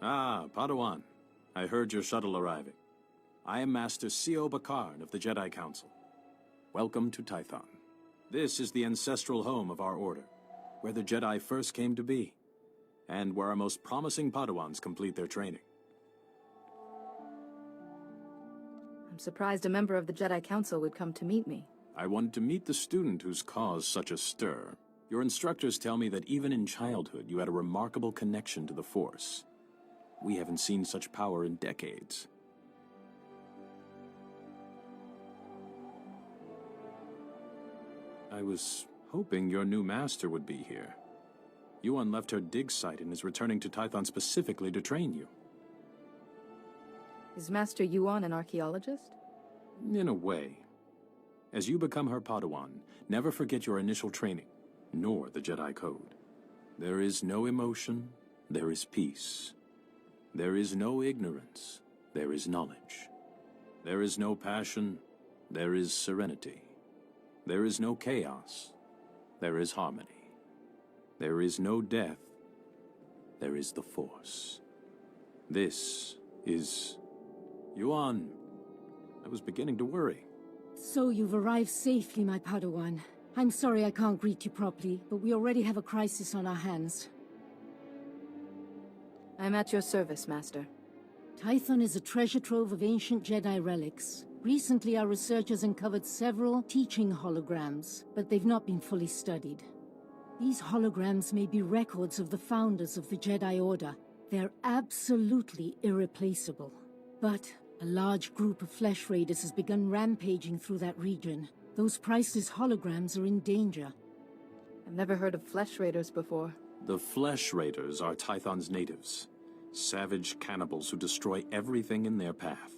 Ah, Padawan. I heard your shuttle arriving. I am Master Sio Bakarn of the Jedi Council. Welcome to Tython. This is the ancestral home of our order, where the Jedi first came to be, and where our most promising Padawans complete their training. I'm surprised a member of the Jedi Council would come to meet me. I wanted to meet the student who's caused such a stir. Your instructors tell me that even in childhood you had a remarkable connection to the Force. We haven't seen such power in decades. I was hoping your new master would be here. Yuon left her dig site and is returning to Tython specifically to train you. Is Master Yuon an archaeologist? In a way. As you become her Padawan, never forget your initial training, nor the Jedi Code. There is no emotion, there is peace. There is no ignorance, there is knowledge. There is no passion, there is serenity. There is no chaos, there is harmony. There is no death, there is the Force. This is... Yuon, I was beginning to worry. So you've arrived safely, my Padawan. I'm sorry I can't greet you properly, but we already have a crisis on our hands. I'm at your service, Master. Tython is a treasure trove of ancient Jedi relics. Recently, our researchers uncovered several teaching holograms, but they've not been fully studied. These holograms may be records of the founders of the Jedi Order. They're absolutely irreplaceable. But a large group of flesh raiders has begun rampaging through that region. Those priceless holograms are in danger. I've never heard of flesh raiders before. The Flesh Raiders are Tython's natives. Savage cannibals who destroy everything in their path.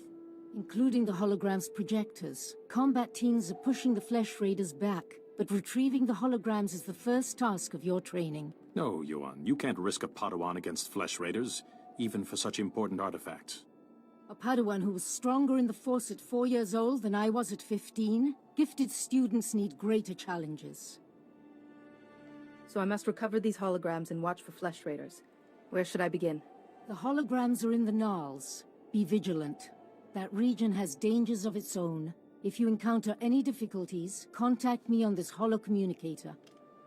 Including the hologram's projectors. Combat teams are pushing the flesh raiders back, but retrieving the holograms is the first task of your training. No, Yuon, you can't risk a Padawan against Flesh Raiders, even for such important artifacts. A Padawan who was stronger in the Force at 4 years old than I was at 15? Gifted students need greater challenges. So I must recover these holograms and watch for flesh raiders. Where should I begin? The holograms are in the Gnarls. Be vigilant. That region has dangers of its own. If you encounter any difficulties, contact me on this holocommunicator.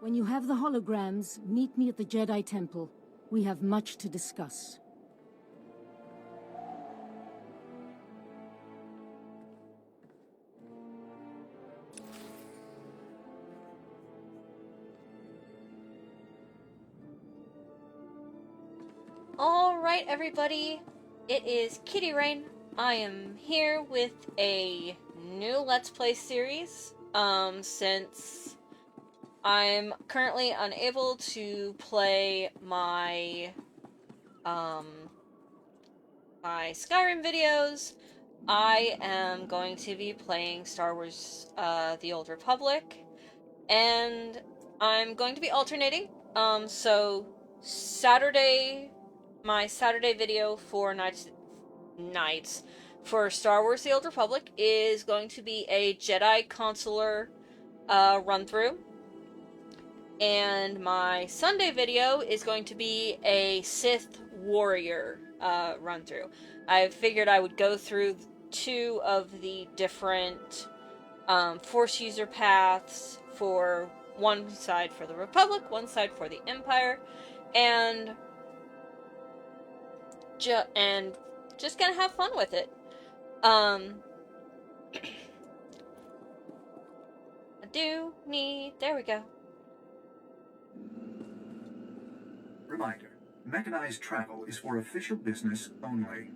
When you have the holograms, meet me at the Jedi Temple. We have much to discuss. Alright everybody, it is Kitty Rain. I am here with a new Let's Play series, since I'm currently unable to play my, my Skyrim videos. I am going to be playing Star Wars, The Old Republic, and I'm going to be alternating, so my Saturday video for nights for Star Wars The Old Republic is going to be a Jedi Consular run-through. And my Sunday video is going to be a Sith Warrior run-through. I figured I would go through 2 of the different Force user paths, for one side for the Republic, one side for the Empire, and just gonna have fun with it. There we go. Reminder, mechanized travel is for official business only.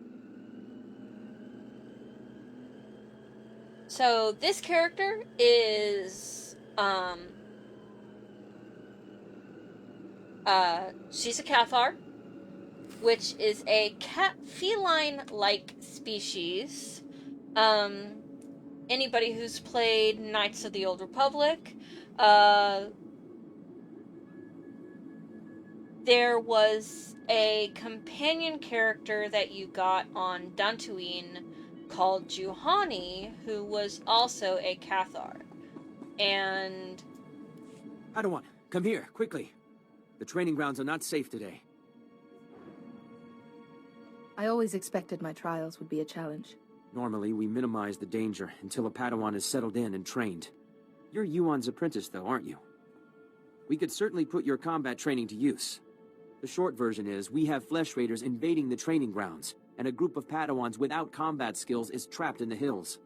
So this character is, she's a Cathar, which is a feline-like species. Anybody who's played Knights of the Old Republic, there was a companion character that you got on Dantooine called Juhani, who was also a Cathar. And... Padawan, come here, quickly. The training grounds are not safe today. I always expected my trials would be a challenge. Normally, we minimize the danger until a Padawan is settled in and trained. You're Yuon's apprentice, though, aren't you? We could certainly put your combat training to use. The short version is, we have Flesh Raiders invading the training grounds, and a group of Padawans without combat skills is trapped in the hills.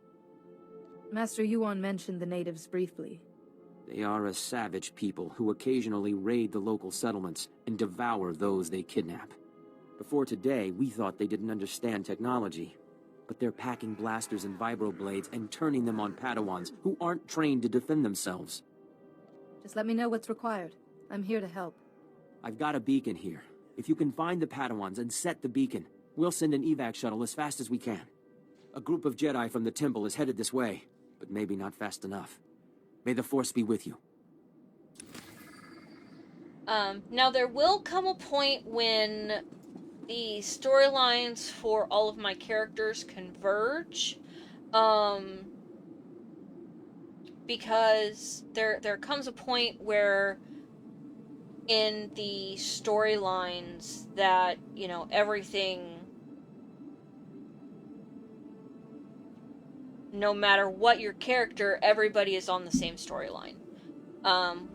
Master Yuon mentioned the natives briefly. They are a savage people who occasionally raid the local settlements and devour those they kidnap. Before today, we thought they didn't understand technology, but they're packing blasters and vibroblades and turning them on Padawans who aren't trained to defend themselves. Just let me know what's required. I'm here to help. I've got a beacon here. If you can find the Padawans and set the beacon, we'll send an evac shuttle as fast as we can. A group of Jedi from the temple is headed this way, but maybe not fast enough. May the Force be with you. Now there will come a point when the storylines for all of my characters converge. Because there comes a point where in the storylines that, you know, everything, no matter what your character, everybody is on the same storyline.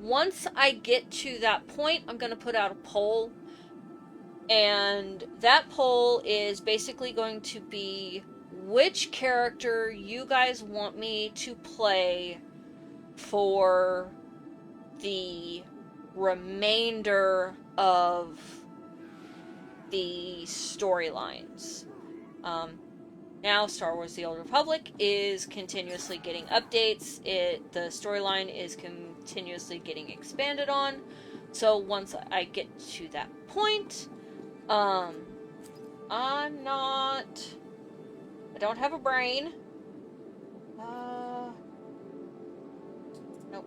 Once I get to that point, I'm going to put out a poll, and that poll is basically going to be which character you guys want me to play for the remainder of the storylines. Now, Star Wars The Old Republic is continuously getting updates. The storyline is continuously getting expanded on. So once I get to that point, I don't have a brain. Nope.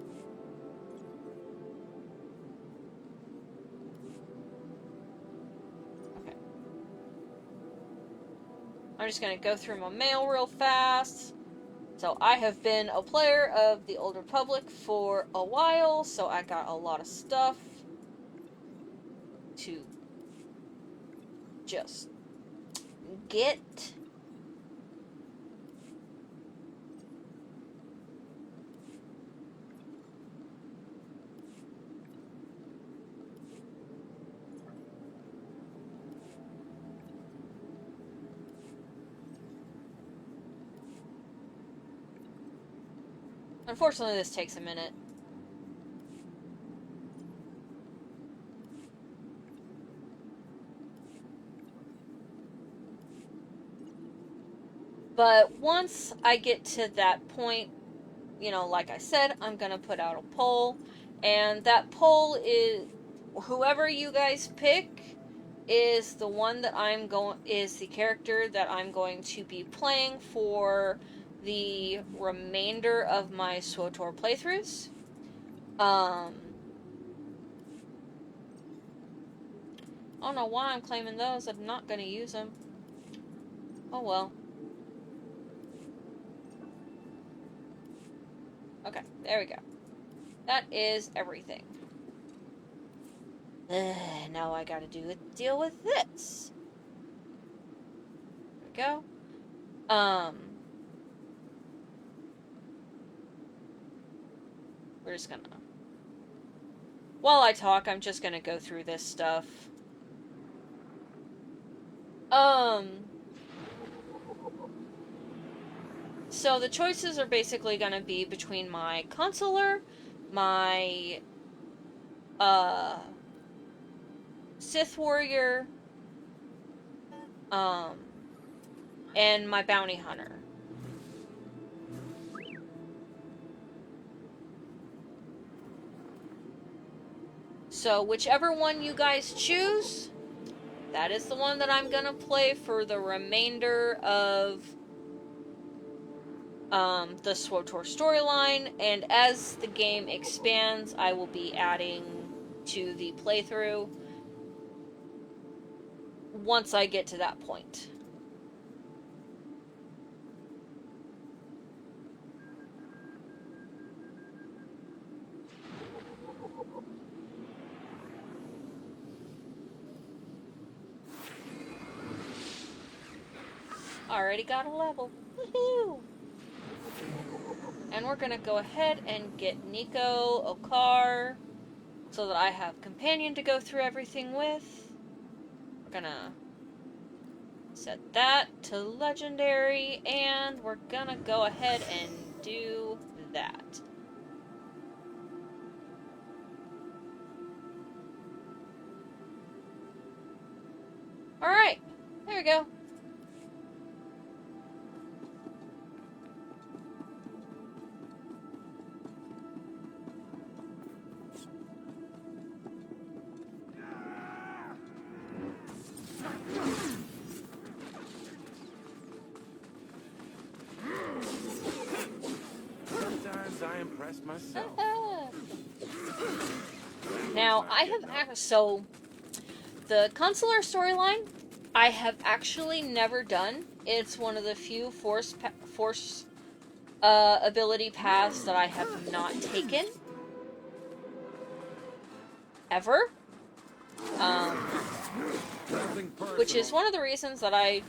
Okay. I'm just gonna go through my mail real fast. So I have been a player of the Old Republic for a while, so I got a lot of stuff to just get. Unfortunately, this takes a minute. But once I get to that point, you know, like I said, I'm gonna put out a poll, and that poll is whoever you guys pick is the one that is the character that I'm going to be playing for the remainder of my SWTOR playthroughs. I don't know why I'm claiming those. I'm not going to use them. Oh well. Okay, there we go. That is everything. Now I gotta deal with this. There we go. We're just gonna... While I talk, I'm just gonna go through this stuff. So the choices are basically gonna be between my consular, my, Sith warrior, and my bounty hunter. So whichever one you guys choose, that is the one that I'm gonna play for the remainder of the SWTOR storyline, and as the game expands, I will be adding to the playthrough once I get to that point. already got a level. Woohoo! And we're gonna go ahead and get Nico Okar so that I have companion to go through everything with. We're gonna set that to legendary, and we're gonna go ahead and do that. Alright, there we go. Sometimes I impress myself. Now, I have so the consular storyline I have actually never done. It's one of the few force ability paths that I have not taken ever. Which is one of the reasons that I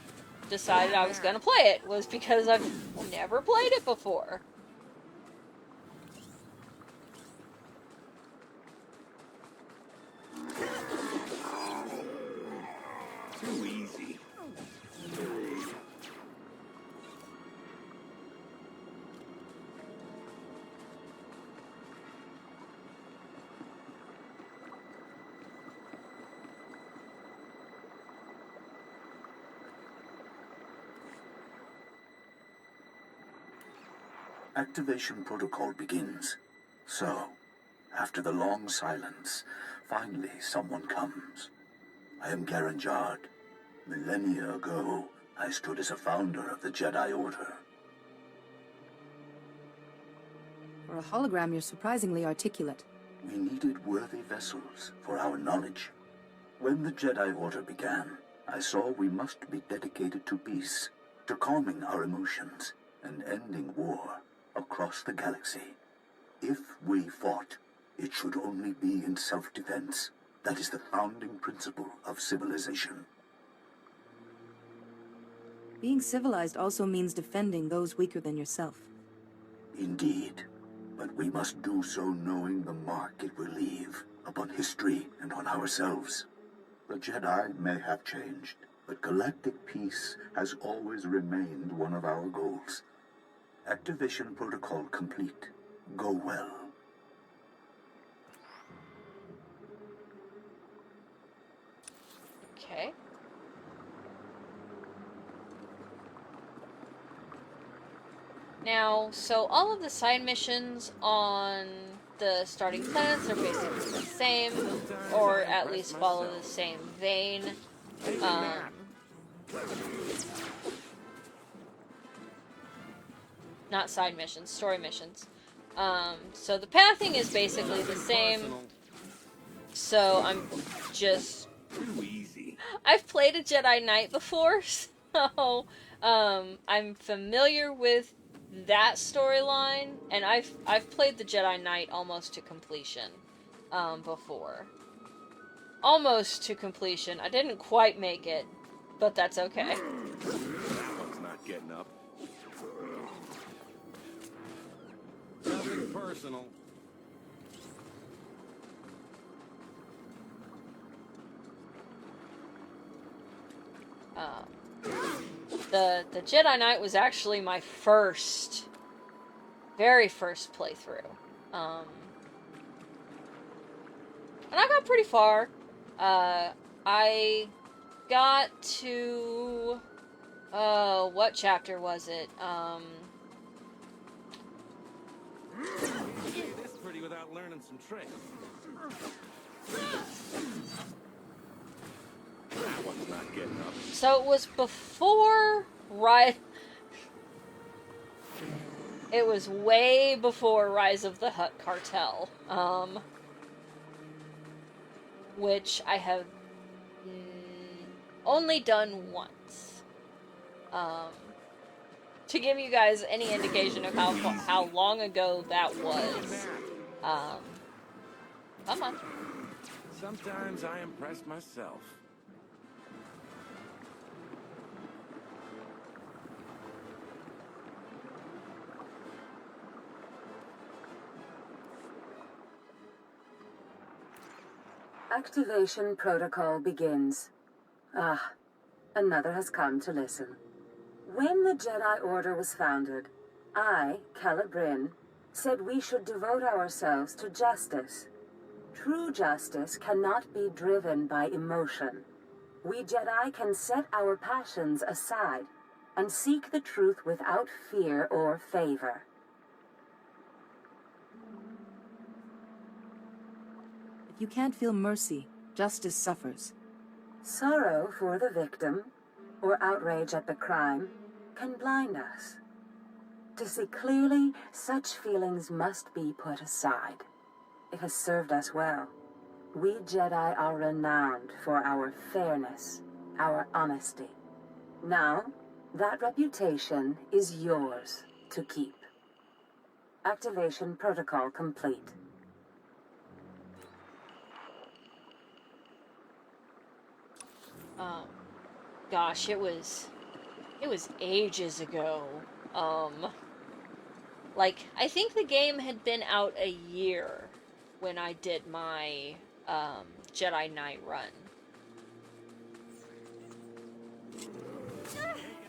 decided I was going to play it, was because I've never played it before. Too easy. Activation protocol begins. So, after the long silence, finally someone comes. I am Garanjard. Millennia ago, I stood as a founder of the Jedi Order. For a hologram, you're surprisingly articulate. We needed worthy vessels for our knowledge. When the Jedi Order began, I saw we must be dedicated to peace, to calming our emotions and ending war across the galaxy. If we fought, it should only be in self-defense. That is the founding principle of civilization. Being civilized also means defending those weaker than yourself. Indeed, but we must do so knowing the mark it will leave upon history and on ourselves. The Jedi may have changed, but galactic peace has always remained one of our goals. Activation protocol complete. Go well. Okay. Now, so all of the side missions on the starting planets are basically the same, or at least follow the same vein. Not side missions, story missions. So the pathing is basically the same. So I'm just... Too easy. I've played a Jedi Knight before, so I'm familiar with that storyline, and I've played the Jedi Knight almost to completion before. Almost to completion. I didn't quite make it, but that's okay. That one's not getting up. Nothing personal. The Jedi Knight was actually my very first playthrough. And I got pretty far. I got to... what chapter was it? This pretty without learning some tricks. That one's not getting up. So it was before It was way before Rise of the Hutt Cartel, which I have only done once. To give you guys any indication of how long ago that was. Come on. Sometimes I impress myself. Activation protocol begins. Ah, another has come to listen. When the Jedi Order was founded, I, Calibrin, said we should devote ourselves to justice. True justice cannot be driven by emotion. We Jedi can set our passions aside and seek the truth without fear or favor. If you can't feel mercy, justice suffers. Sorrow for the victim, or outrage at the crime, can blind us. To see clearly, such feelings must be put aside. It has served us well. We Jedi are renowned for our fairness, our honesty. Now, that reputation is yours to keep. Activation protocol complete. Gosh, it was ages ago. Like, I think the game had been out a year when I did my, Jedi Knight run.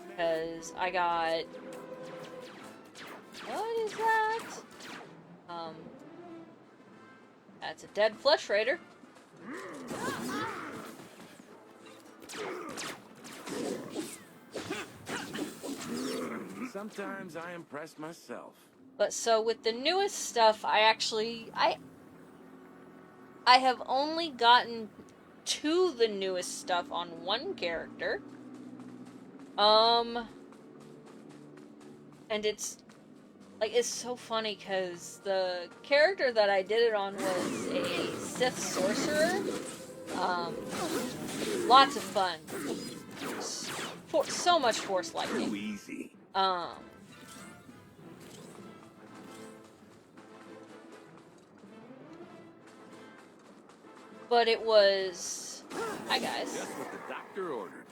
Because I got... What is that? That's a dead Flesh Raider. Sometimes I impress myself. But so with the newest stuff, I have only gotten to the newest stuff on one character. And it's so funny because the character that I did it on was a Sith sorcerer. Lots of fun. So much force lightning. Too easy. But it was... Hi, guys. Just what the doctor ordered.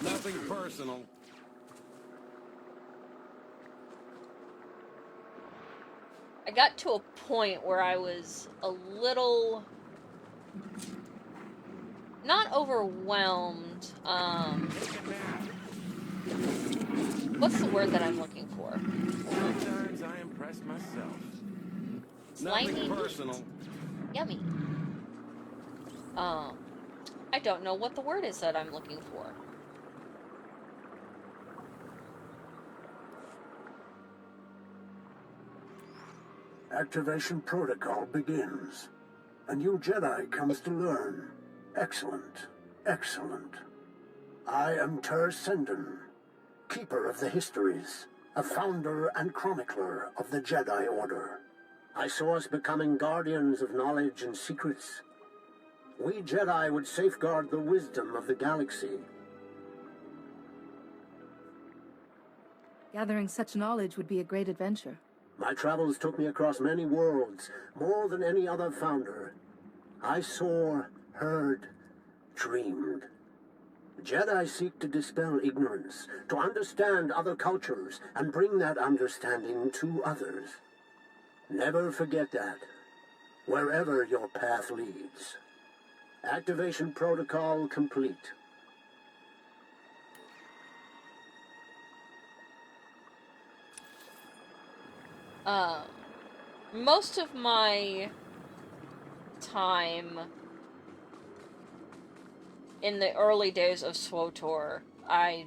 Nothing personal. I got to a point where I was a little... not overwhelmed. What's the word that I'm looking for? Sometimes I impress myself. Slimy? Nothing personal. Yummy. I don't know what the word is that I'm looking for. Activation protocol begins. A new Jedi comes to learn. Excellent. Excellent. I am Ter Senden, Keeper of the Histories, a founder and chronicler of the Jedi Order. I saw us becoming guardians of knowledge and secrets. We Jedi would safeguard the wisdom of the galaxy. Gathering such knowledge would be a great adventure. My travels took me across many worlds, more than any other founder. I saw, heard, dreamed. Jedi seek to dispel ignorance, to understand other cultures, and bring that understanding to others. Never forget that, wherever your path leads. Activation protocol complete. Most of my time in the early days of SWTOR, I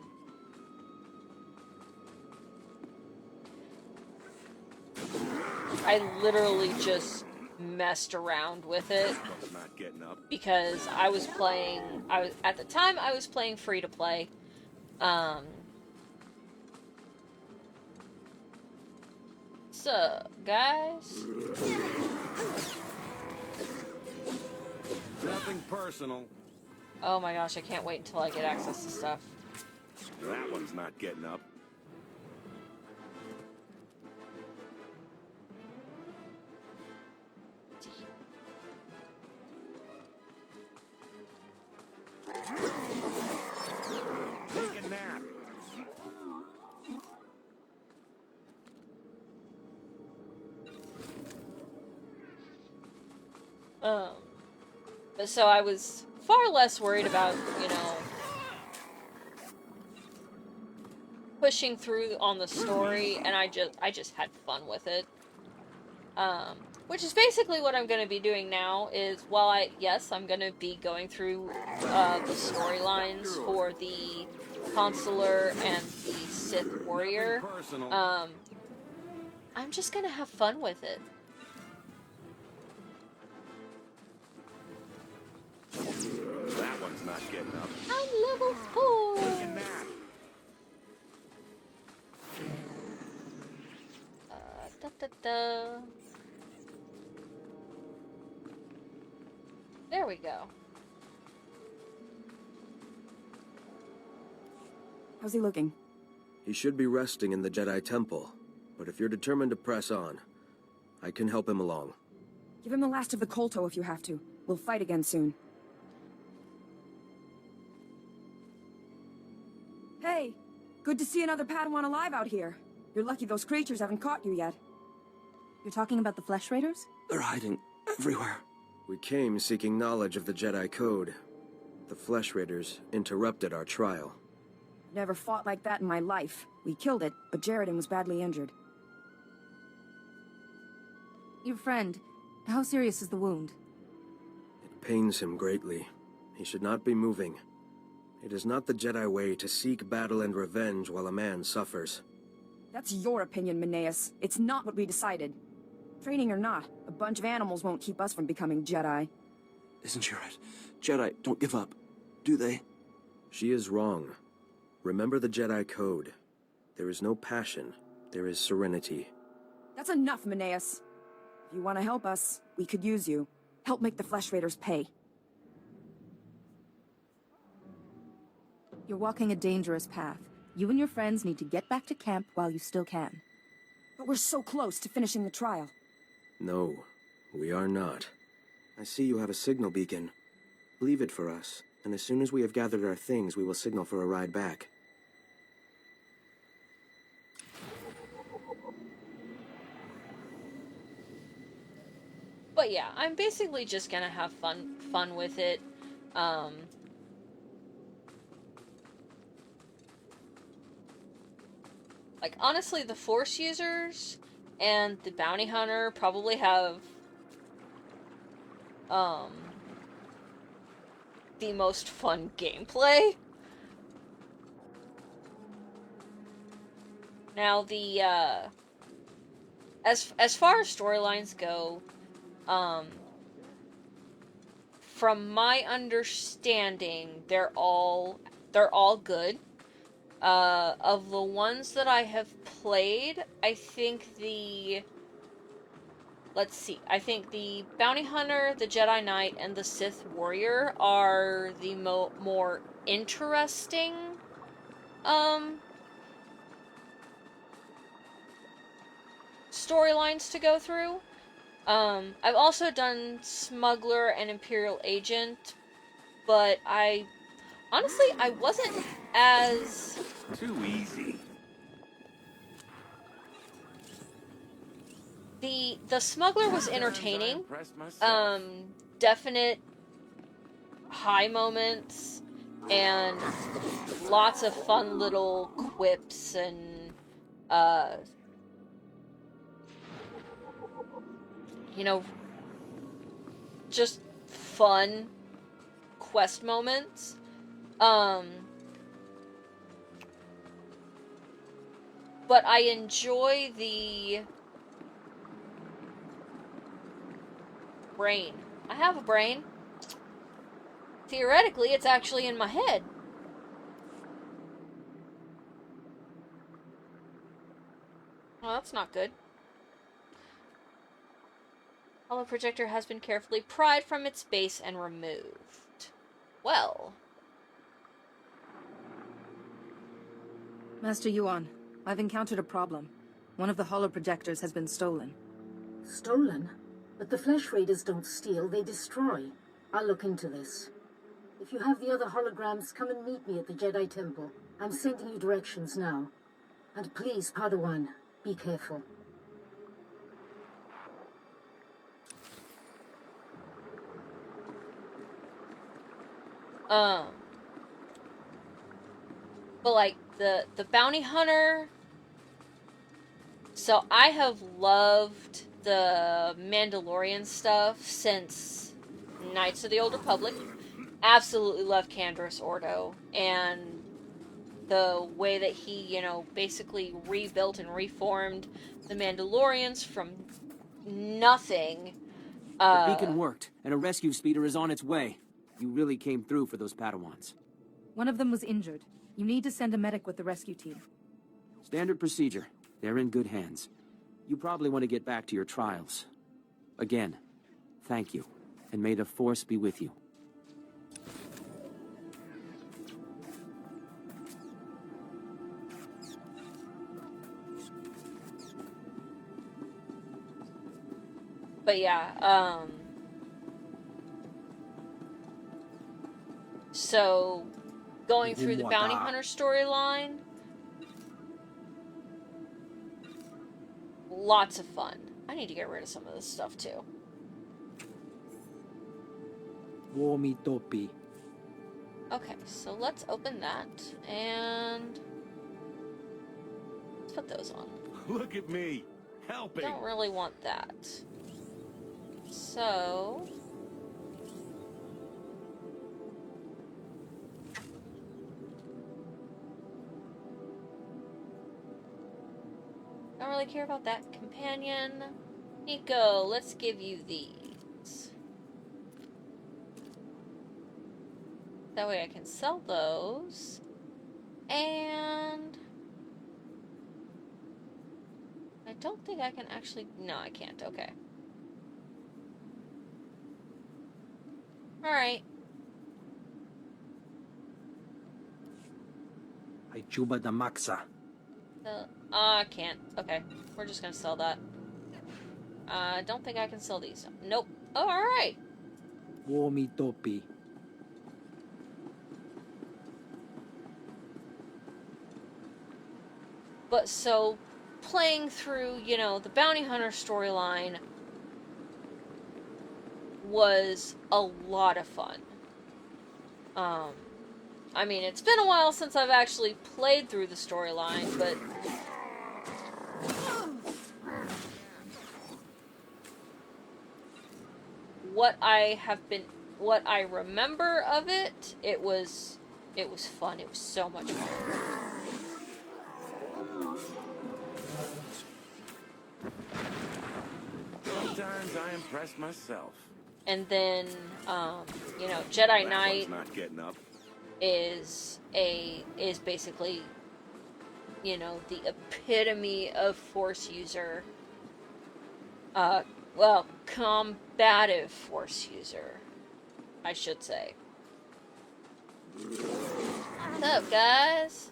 literally just messed around with it Not getting up. because at the time I was playing free to play. So, guys, Nothing personal. oh my gosh, I can't wait until I get access to stuff. That one's not getting up. Take a nap. But so I was far less worried about, pushing through on the story, and I just had fun with it. Which is basically what I'm going to be doing now, is I'm going to be going through the storylines for the Consular and the Sith Warrior. I'm just going to have fun with it. That one's not getting up. I'm level 4! Taking that. There we go. How's he looking? He should be resting in the Jedi Temple, but if you're determined to press on, I can help him along. Give him the last of the Kolto if you have to. We'll fight again soon. Hey! Good to see another Padawan alive out here. You're lucky those creatures haven't caught you yet. You're talking about the Flesh Raiders? They're hiding everywhere. We came seeking knowledge of the Jedi Code. The Flesh Raiders interrupted our trial. Never fought like that in my life. We killed it, but Jaredin was badly injured. Your friend, how serious is the wound? It pains him greatly. He should not be moving. It is not the Jedi way to seek battle and revenge while a man suffers. That's your opinion, Meneus. It's not what we decided. Training or not, a bunch of animals won't keep us from becoming Jedi. Isn't she right? Jedi don't give up, do they? She is wrong. Remember the Jedi Code. There is no passion, there is serenity. That's enough, Meneus. If you want to help us, we could use you. Help make the Flesh Raiders pay. You're walking a dangerous path. You and your friends need to get back to camp while you still can. But we're so close to finishing the trial. No, we are not. I see you have a signal beacon. Leave it for us, and as soon as we have gathered our things, we will signal for a ride back. But yeah, I'm basically just gonna have fun with it. Like, honestly, the Force users and the Bounty Hunter probably have the most fun gameplay. Now, the as far as storylines go, from my understanding, they're all good. Of the ones that I have played, I think the Bounty Hunter, the Jedi Knight, and the Sith Warrior are the more interesting, storylines to go through. I've also done Smuggler and Imperial Agent, but honestly, I wasn't as... Too easy. The Smuggler was entertaining. Definite high moments, and lots of fun little quips and, just fun quest moments. But I enjoy the brain. I have a brain. Theoretically, it's actually in my head. Well, that's not good. Holoprojector has been carefully pried from its base and removed. Well. Master Yuon, I've encountered a problem. One of the holoprojectors has been stolen. Stolen? But the Flesh Raiders don't steal, they destroy. I'll look into this. If you have the other holograms, come and meet me at the Jedi Temple. I'm sending you directions now. And please, Padawan, be careful. But like the bounty hunter. So I have loved the Mandalorian stuff since Knights of the Old Republic. Absolutely love Canderous Ordo and the way that he, you know, basically rebuilt and reformed the Mandalorians from nothing. The beacon worked, and a rescue speeder is on its way. You really came through for those Padawans. One of them was injured. You need to send a medic with the rescue team. Standard procedure. They're in good hands. You probably want to get back to your trials. Again, thank you, and may the Force be with you. But yeah, so going through the bounty hunter storyline, lots of fun. I need to get rid of some of this stuff too. Womitopi. Okay, so let's open that and let's put those on. Look at me, helping. Don't really want that. So don't really care about that companion. Nico, let's give you these. That way I can sell those. And I don't think I can actually... No, I can't. Okay. Alright. I chuba da maxa. I can't. Okay. We're just gonna sell that. I don't think I can sell these. Nope. Oh, alright. Womitopi. But so, playing through, you know, the bounty hunter storyline was a lot of fun. I mean, it's been a while since I've actually played through the storyline, but what I remember of it, it was fun. It was so much fun. Sometimes I impress myself. And then, you know, Jedi Knight not getting up. is basically, you know, the epitome of Force user. Well, combative Force user, I should say. What's up, guys?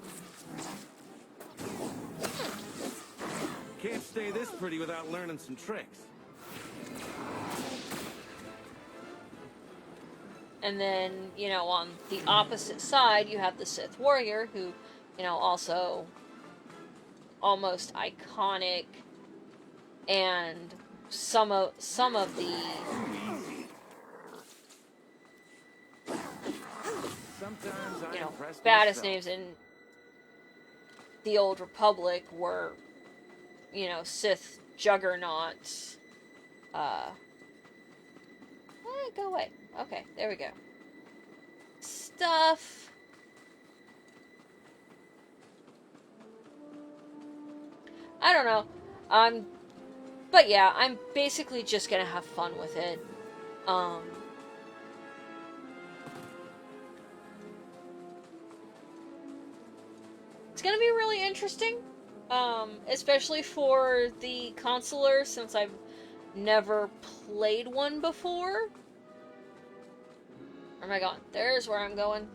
Can't stay this pretty without learning some tricks. And then, you know, on the opposite side, you have the Sith Warrior, who, you know, also almost iconic, and some of the you know, baddest names in the Old Republic were, you know, Sith juggernauts. Go away. Okay, there we go. Stuff. I don't know. But yeah, I'm basically just gonna have fun with it. It's gonna be really interesting. Especially for the consular, since I've never played one before. Where am I going? There's where I'm going.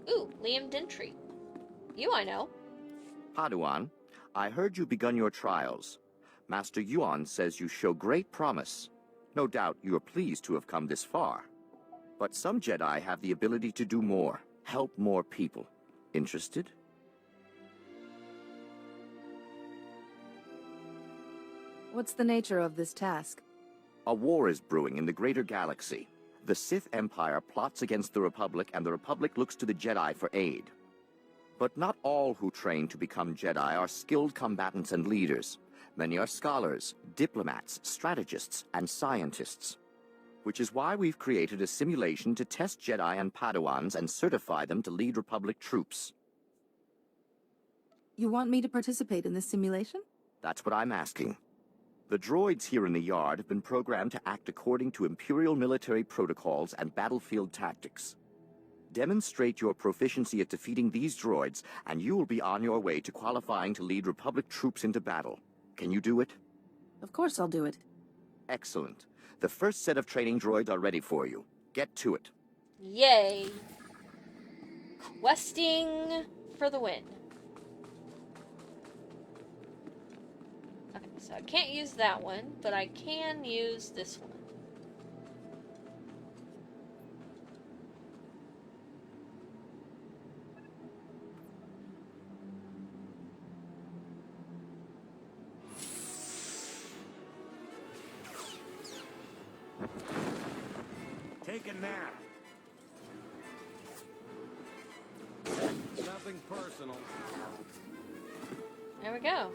Ooh, Liam Dintry. You I know. Padawan, I heard you begun your trials. Master Yuon says you show great promise. No doubt you are pleased to have come this far. But some Jedi have the ability to do more, help more people. Interested? What's the nature of this task? A war is brewing in the greater galaxy. The Sith Empire plots against the Republic, and the Republic looks to the Jedi for aid. But not all who train to become Jedi are skilled combatants and leaders. Many are scholars, diplomats, strategists, and scientists. Which is why we've created a simulation to test Jedi and Padawans and certify them to lead Republic troops. You want me to participate in this simulation? That's what I'm asking. The droids here in the yard have been programmed to act according to Imperial military protocols and battlefield tactics. Demonstrate your proficiency at defeating these droids, and you will be on your way to qualifying to lead Republic troops into battle. Can you do it? Of course I'll do it. Excellent. The first set of training droids are ready for you. Get to it. Yay. Questing for the win. Okay, so I can't use that one, but I can use this one. Take a nap. Nothing personal. There we go.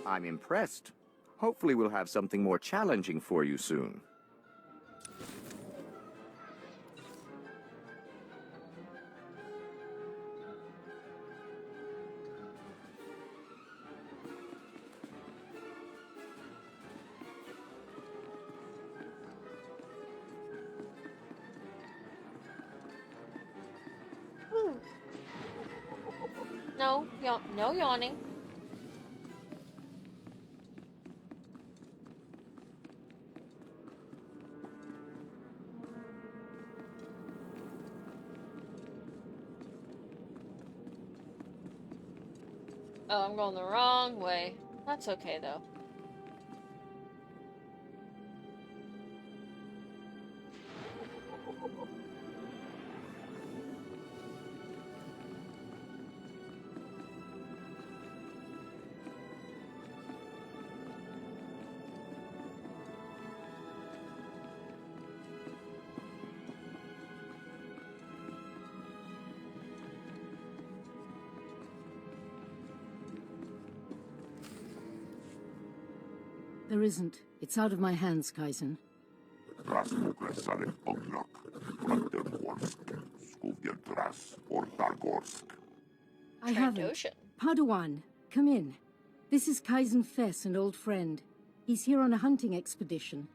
I'm impressed. Hopefully we'll have something more challenging for you soon. No yawning. Oh, I'm going the wrong way. That's okay, though. There isn't. It's out of my hands, Kaizen. I haven't. Padawan, come in. This is Kaizen Fess, an old friend. He's here on a hunting expedition.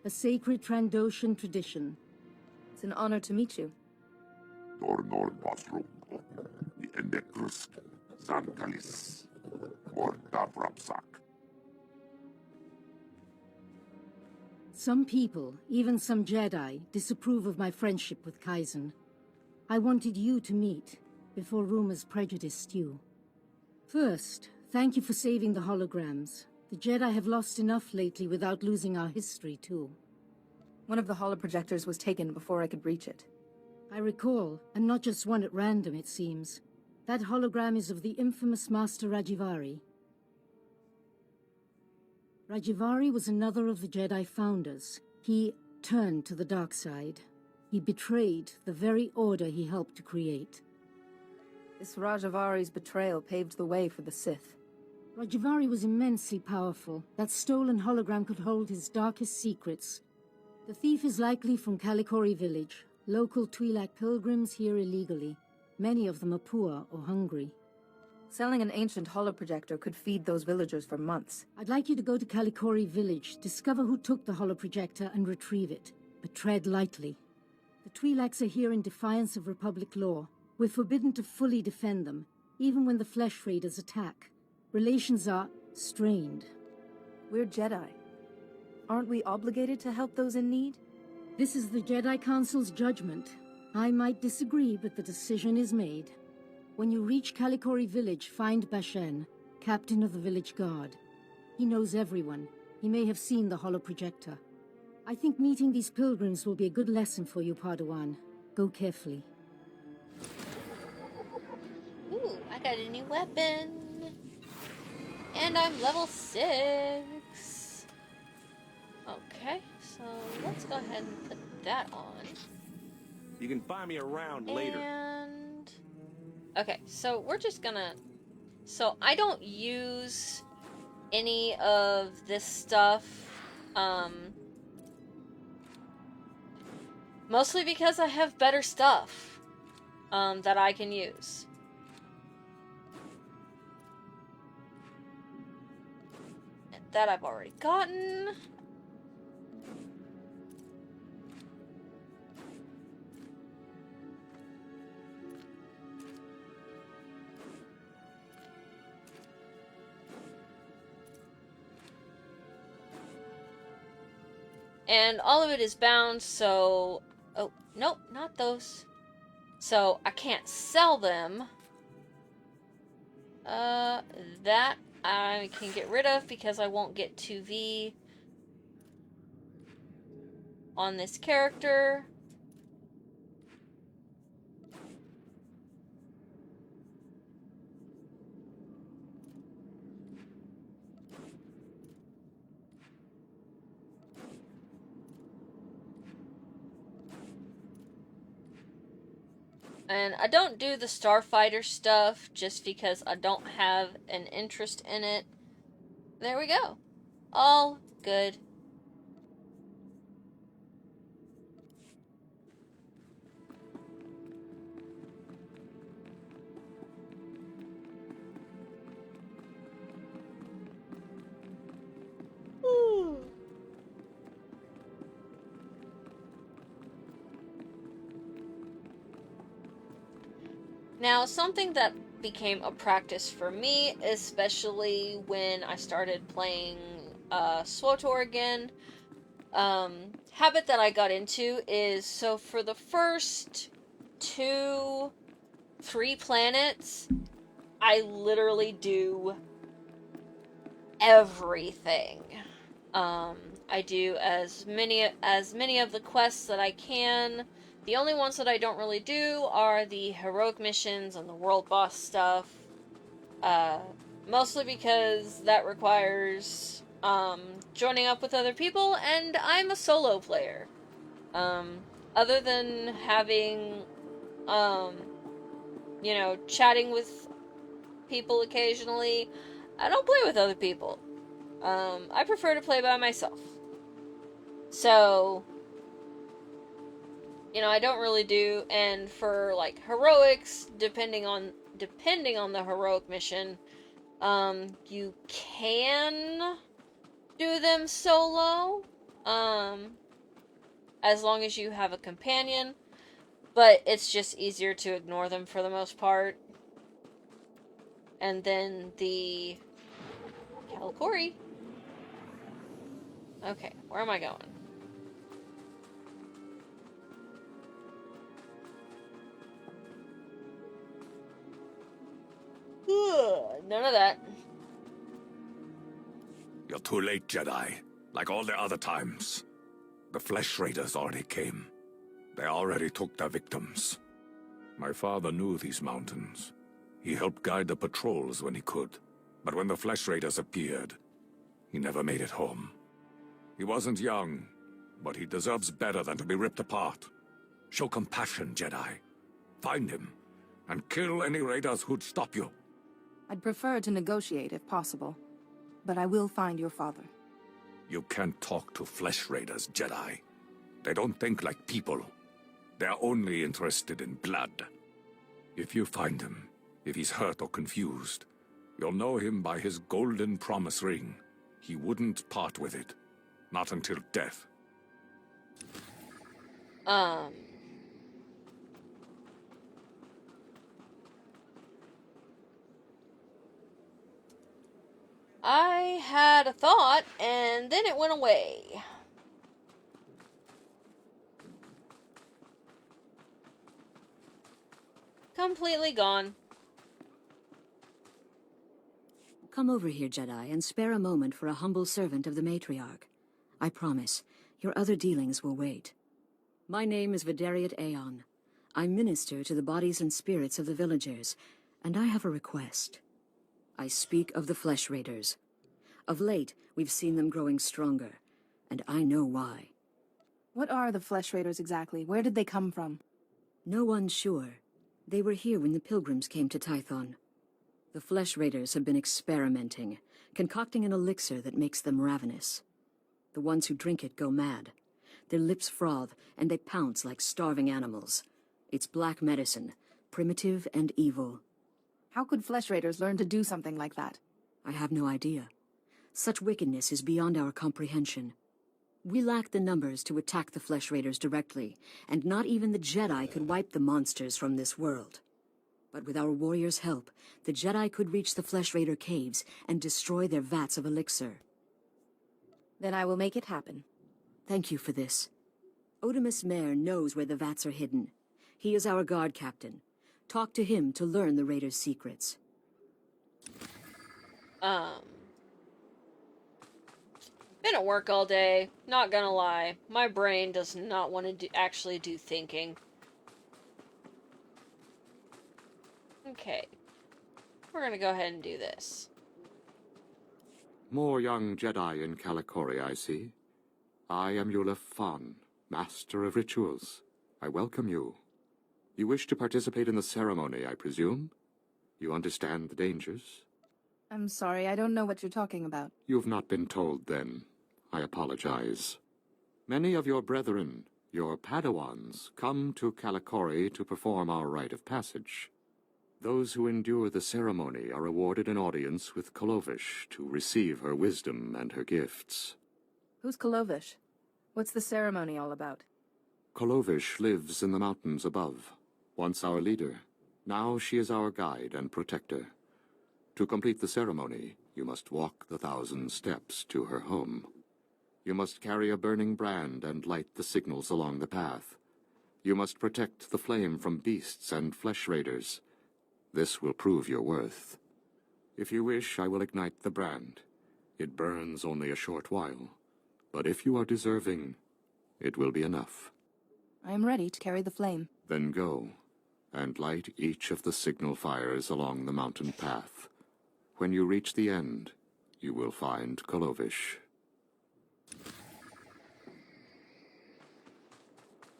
A sacred Trandoshan tradition. It's an honor to meet you. Some people, even some Jedi, disapprove of my friendship with Kaizen. I wanted you to meet, before rumors prejudiced you. First, thank you for saving the holograms. The Jedi have lost enough lately without losing our history, too. One of the holoprojectors was taken before I could reach it. I recall, and not just one at random, it seems. That hologram is of the infamous Master Rajivari. Rajivari was another of the Jedi founders. He turned to the dark side. He betrayed the very order he helped to create. This Rajavari's betrayal paved the way for the Sith. Rajivari was immensely powerful. That stolen hologram could hold his darkest secrets. The thief is likely from Kalikori village. Local Twi'lek pilgrims here illegally. Many of them are poor or hungry. Selling an ancient holoprojector could feed those villagers for months. I'd like you to go to Kalikori village, discover who took the holoprojector and retrieve it. But tread lightly. The Twi'leks are here in defiance of Republic law. We're forbidden to fully defend them, even when the Flesh Raiders attack. Relations are strained. We're Jedi. Aren't we obligated to help those in need? This is the Jedi Council's judgment. I might disagree, but the decision is made. When you reach Kalikori village, find Bashen, captain of the village guard. He knows everyone. He may have seen the holoprojector. I think meeting these pilgrims will be a good lesson for you, Padawan. Go Go carefully. Ooh, I got a new weapon. And I'm level 6. Okay, so let's go ahead and put that on. You can find me around later. And... okay, so we're just gonna... so I don't use any of this stuff, mostly because I have better stuff, that I can use. And that I've already gotten. And all of it is bound, so... oh, nope, not those. So, I can't sell them. That I can get rid of because I won't get 2V on this character. And I don't do the Starfighter stuff just because I don't have an interest in it. There we go. All good. Now, something that became a practice for me, especially when I started playing SWTOR again, habit that I got into is, so for the first 2-3 planets, I literally do everything. I do as many of the quests that I can. The only ones that I don't really do are the heroic missions and the world boss stuff. Mostly because that requires joining up with other people, and I'm a solo player. Other than having, you know, chatting with people occasionally, I don't play with other people. I prefer to play by myself. So... you know, I don't really do, and for, like, heroics, depending on the heroic mission, you can do them solo, as long as you have a companion, but it's just easier to ignore them for the most part. And then the Calicori. Okay, where am I going? None of that. You're too late, Jedi. Like all the other times. The Flesh Raiders already came. They already took their victims. My father knew these mountains. He helped guide the patrols when he could. But when the Flesh Raiders appeared, he never made it home. He wasn't young, but he deserves better than to be ripped apart. Show compassion, Jedi. Find him, and kill any raiders who'd stop you. I'd prefer to negotiate if possible, but I will find your father. You can't talk to Flesh Raiders, Jedi. They don't think like people. They're only interested in blood. If you find him, if he's hurt or confused, you'll know him by his golden promise ring. He wouldn't part with it. Not until death. I had a thought, and then it went away. Completely gone. Come over here, Jedi, and spare a moment for a humble servant of the Matriarch. I promise, your other dealings will wait. My name is Vidariat Aeon. I minister to the bodies and spirits of the villagers, and I have a request. I speak of the Flesh Raiders. Of late, we've seen them growing stronger, and I know why. What are the Flesh Raiders exactly? Where did they come from? No one's sure. They were here when the pilgrims came to Tython. The Flesh Raiders have been experimenting, concocting an elixir that makes them ravenous. The ones who drink it go mad. Their lips froth, and they pounce like starving animals. It's black medicine, primitive and evil. How could Flesh Raiders learn to do something like that? I have no idea. Such wickedness is beyond our comprehension. We lack the numbers to attack the Flesh Raiders directly, and not even the Jedi could wipe the monsters from this world. But with our warriors' help, the Jedi could reach the Flesh Raider caves and destroy their vats of elixir. Then I will make it happen. Thank you for this. Otimus Mare knows where the vats are hidden. He is our guard captain. Talk to him to learn the Raiders' secrets. Been at work all day. Not gonna lie. My brain does not want to actually do thinking. Okay. We're gonna go ahead and do this. More young Jedi in Calicori, I see. I am Yulef Fan, Master of Rituals. I welcome you. You wish to participate in the ceremony, I presume? You understand the dangers? I'm sorry, I don't know what you're talking about. You've not been told, then. I apologize. Many of your brethren, your Padawans, come to Calicori to perform our rite of passage. Those who endure the ceremony are awarded an audience with Kolovish to receive her wisdom and her gifts. Who's Kolovish? What's the ceremony all about? Kolovish lives in the mountains above. Once our leader, now she is our guide and protector. To complete the ceremony, you must walk the 1,000 steps to her home. You must carry a burning brand and light the signals along the path. You must protect the flame from beasts and flesh raiders. This will prove your worth. If you wish, I will ignite the brand. It burns only a short while, but if you are deserving, it will be enough. I am ready to carry the flame. Then go, and light each of the signal fires along the mountain path. When you reach the end, you will find Kolovish.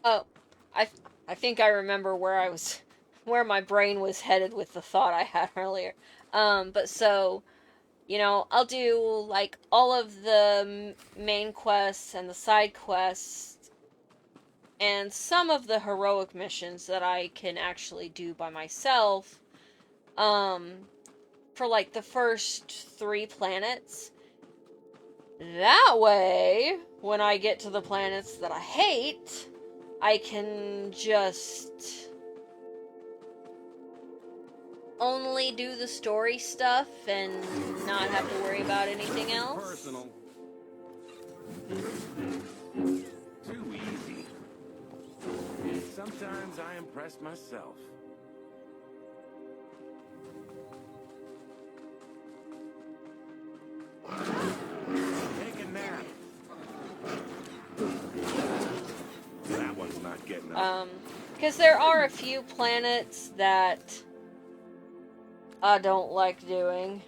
Oh, I think I remember where my brain was headed with the thought I had earlier. But so, you know, I'll do, like, all of the main quests and the side quests, and some of the heroic missions that I can actually do by myself, for, like, the first 3 planets. That way, when I get to the planets that I hate, I can just only do the story stuff and not have to worry about anything else. Personal. Too easy. Sometimes I impress myself. Take a nap. That one's not getting up. Because there are a few planets that I don't like doing.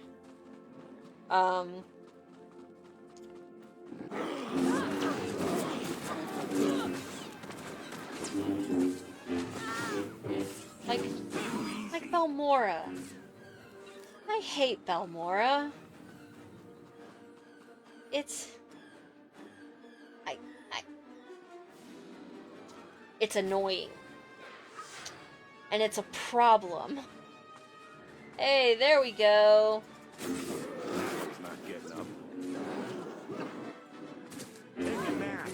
Like Balmora. I hate Balmora. It's annoying. And it's a problem. Hey, there we go. It's not getting up. Take a nap.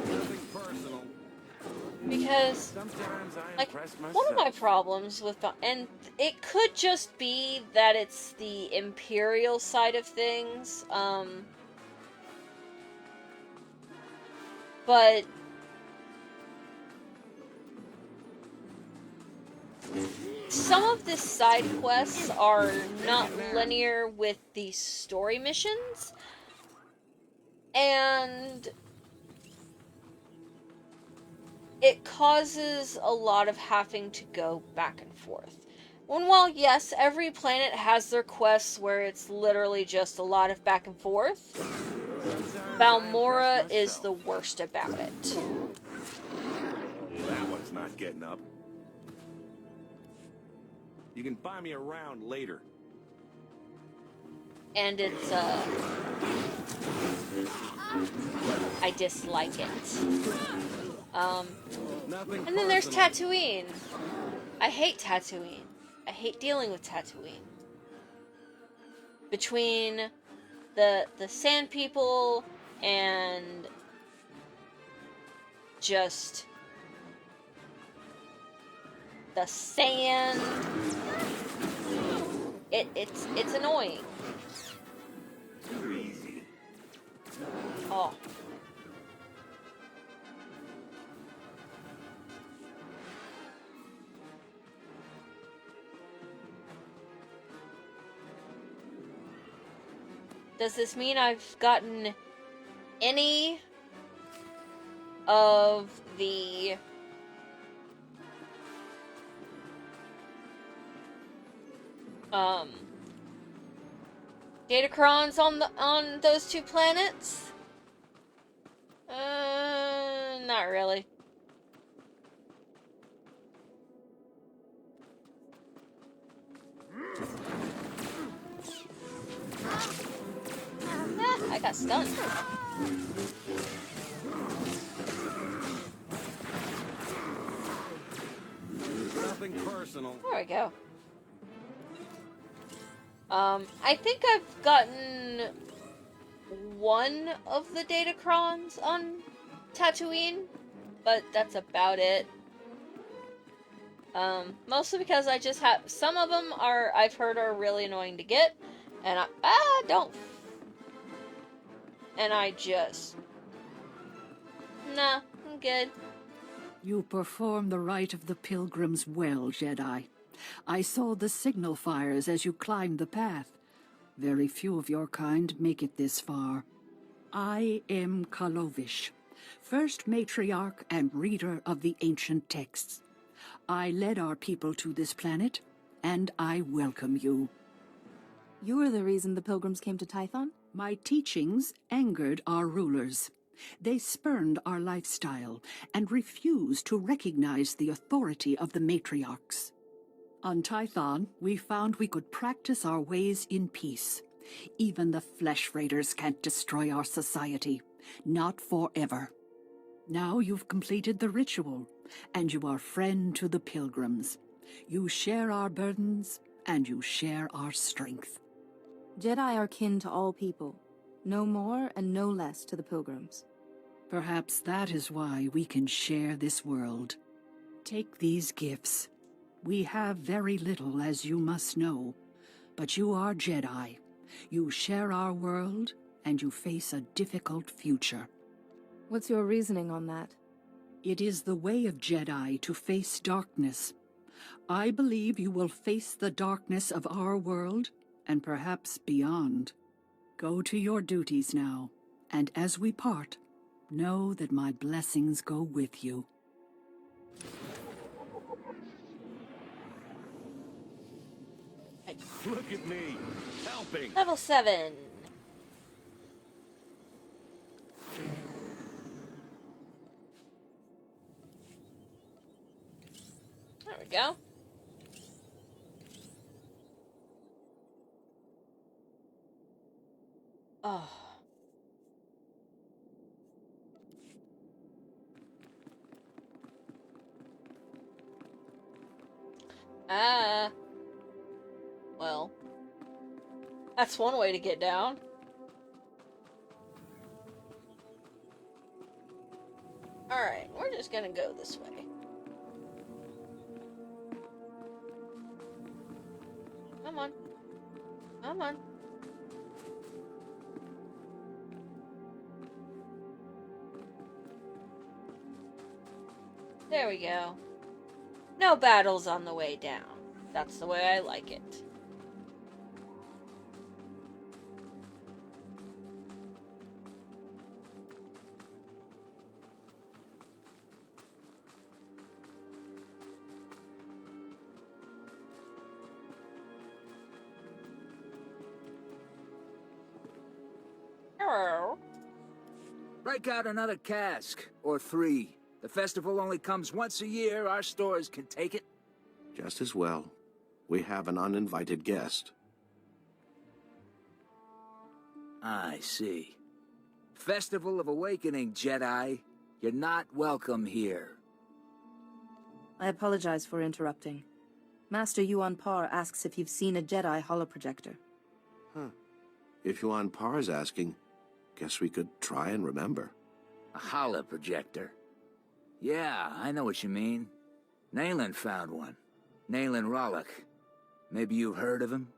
Nothing personal. Because, like, one of my problems with, and it could just be that it's the Imperial side of things, but some of the side quests are not linear with the story missions. And it causes a lot of having to go back and forth. When, while yes, every planet has their quests where it's literally just a lot of back and forth, Balmora is the worst about it. That one's not getting up. You can buy me around later. And it's, I dislike it. And then there's Tatooine. I hate Tatooine. I hate dealing with Tatooine. Between the sand people and just the sand, it's annoying. Too easy. Oh. Does this mean I've gotten any of the datacrons on those two planets? Not really. I got stunned. Nothing personal. There we go. I think I've gotten one of the datacrons on Tatooine, but that's about it. Mostly because I just have, some of them I've heard are really annoying to get, and nah, I'm good. You perform the rite of the pilgrims well, Jedi. I saw the signal fires as you climbed the path. Very few of your kind make it this far. I am Kalovish, first matriarch and reader of the ancient texts. I led our people to this planet, and I welcome you. You are the reason the pilgrims came to Tython? My teachings angered our rulers. They spurned our lifestyle and refused to recognize the authority of the matriarchs. On Tython, we found we could practice our ways in peace. Even the flesh raiders can't destroy our society. Not forever. Now you've completed the ritual, and you are friend to the pilgrims. You share our burdens, and you share our strength. Jedi are kin to all people. No more and no less to the pilgrims. Perhaps that is why we can share this world. Take these gifts. We have very little, as you must know, but you are Jedi. You share our world, and you face a difficult future. What's your reasoning on that? It is the way of Jedi to face darkness. I believe you will face the darkness of our world, and perhaps beyond. Go to your duties now, and as we part, know that my blessings go with you. Look at me, helping. Level 7. There we go. Oh. Well, that's one way to get down. Alright, we're just gonna go this way. Come on. Come on. There we go. No battles on the way down. That's the way I like it. Break out another cask, or 3. The festival only comes once a year. Our stores can take it. Just as well. We have an uninvited guest. I see. Festival of Awakening, Jedi. You're not welcome here. I apologize for interrupting. Master Yuon Par asks if you've seen a Jedi holoprojector. Huh. If Yuon Par's asking, guess we could try and remember. A holoprojector? Yeah, I know what you mean. Nayland found one. Nayland Rollock. Maybe you've heard of him?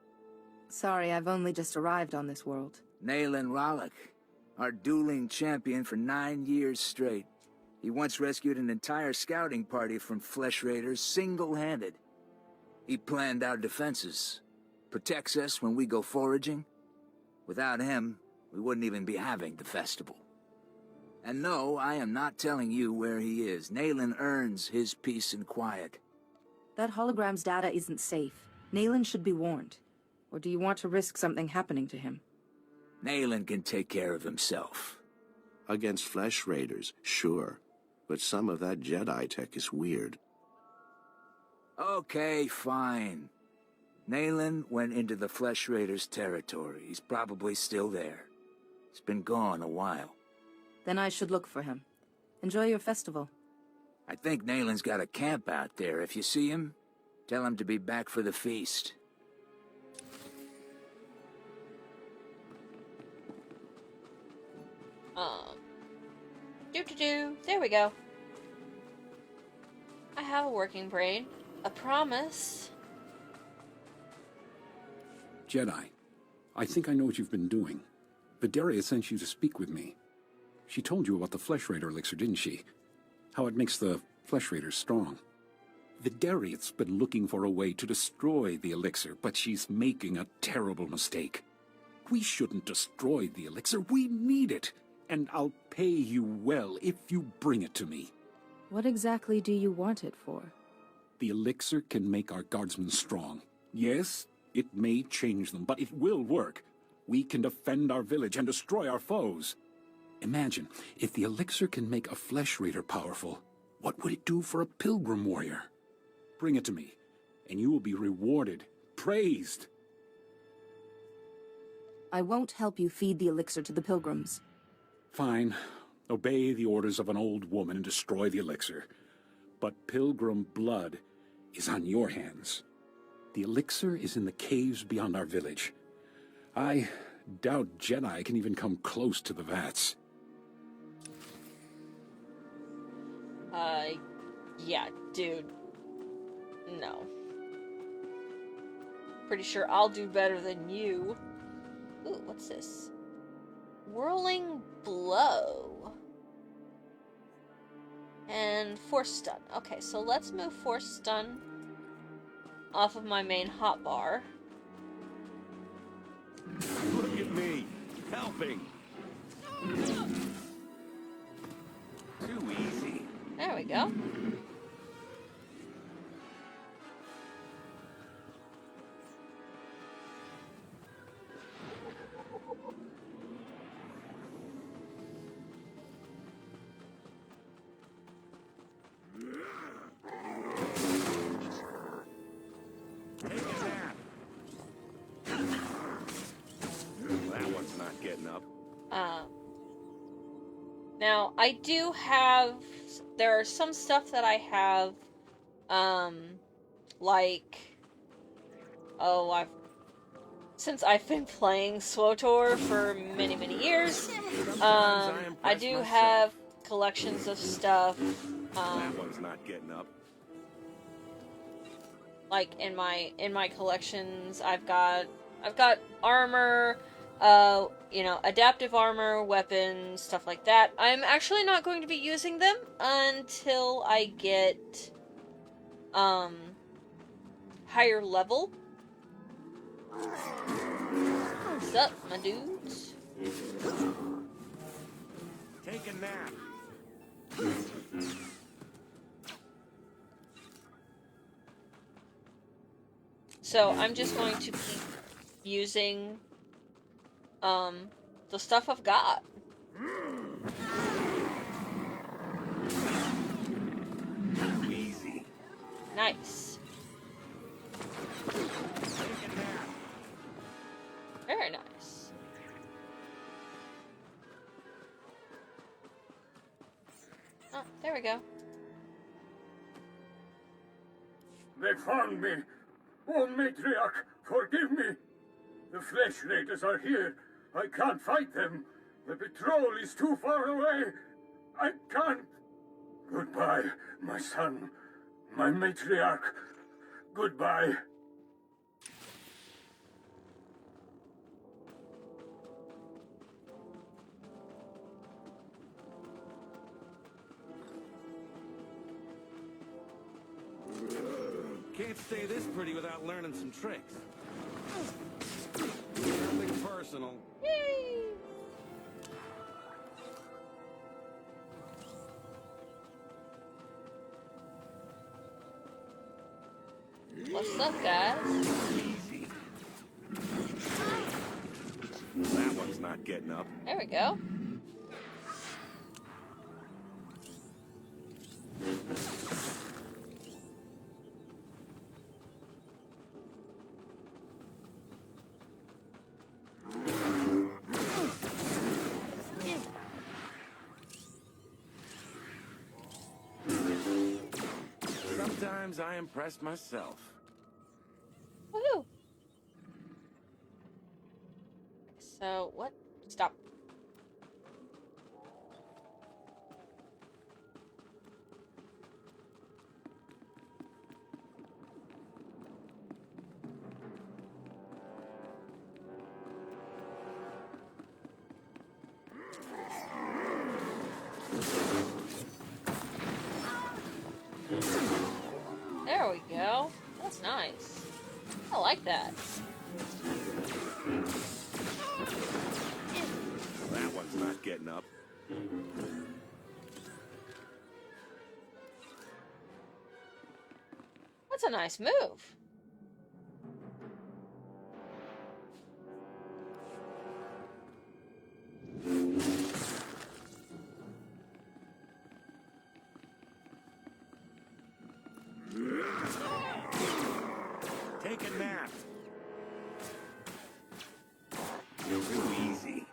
Sorry, I've only just arrived on this world. Nayland Rollock. Our dueling champion for 9 years straight. He once rescued an entire scouting party from flesh raiders single-handed. He planned our defenses. Protects us when we go foraging. Without him, we wouldn't even be having the festival. And no, I am not telling you where he is. Nayland earns his peace and quiet. That hologram's data isn't safe. Nayland should be warned. Or do you want to risk something happening to him? Nayland can take care of himself. Against flesh raiders, sure. But some of that Jedi tech is weird. Okay, fine. Nayland went into the flesh raiders' territory. He's probably still there. He's been gone a while. Then I should look for him. Enjoy your festival. I think Nayland's got a camp out there. If you see him, tell him to be back for the feast. There we go. I have a working brain. A promise. Jedi, I think I know what you've been doing. Vidaria sent you to speak with me. She told you about the Flesh Raider elixir, didn't she? How it makes the Flesh Raiders strong. Vidaria's been looking for a way to destroy the elixir, but she's making a terrible mistake. We shouldn't destroy the elixir. We need it. And I'll pay you well if you bring it to me. What exactly do you want it for? The elixir can make our guardsmen strong. Yes, it may change them, but it will work. We can defend our village and destroy our foes. Imagine, if the elixir can make a flesh raider powerful, what would it do for a pilgrim warrior? Bring it to me, and you will be rewarded, praised. I won't help you feed the elixir to the pilgrims. Fine. Obey the orders of an old woman and destroy the elixir. But pilgrim blood is on your hands. The elixir is in the caves beyond our village. I doubt Jedi can even come close to the vats. Yeah, dude. No. Pretty sure I'll do better than you. Ooh, what's this? Whirling Blow. And Force Stun. Okay, so let's move Force Stun off of my main hotbar. Look at me, helping. Too easy. There we go. Now, I do have, there are some stuff that I have, since I've been playing SWTOR for many, many years, I do have collections of stuff, that one's not getting up. Like, in my collections, I've got armor, you know, adaptive armor, weapons, stuff like that. I'm actually not going to be using them until I get, higher level. What's up, my dudes? Take a nap. So I'm just going to keep using the stuff I've got. Easy. Nice. Very nice. Oh, there we go. They found me. Oh, Matriarch, forgive me. The Flesh Raiders are here. I can't fight them. The patrol is too far away. I can't. Goodbye, my son. My Matriarch. Goodbye. Can't stay this pretty without learning some tricks. Nothing personal. Yay! What's up, guys? Easy. That one's not getting up. There we go. Sometimes I impress myself. Woohoo! So, what? Stop. There we go. That's nice. I like that. That one's not getting up. That's a nice move. Take a nap. Too easy.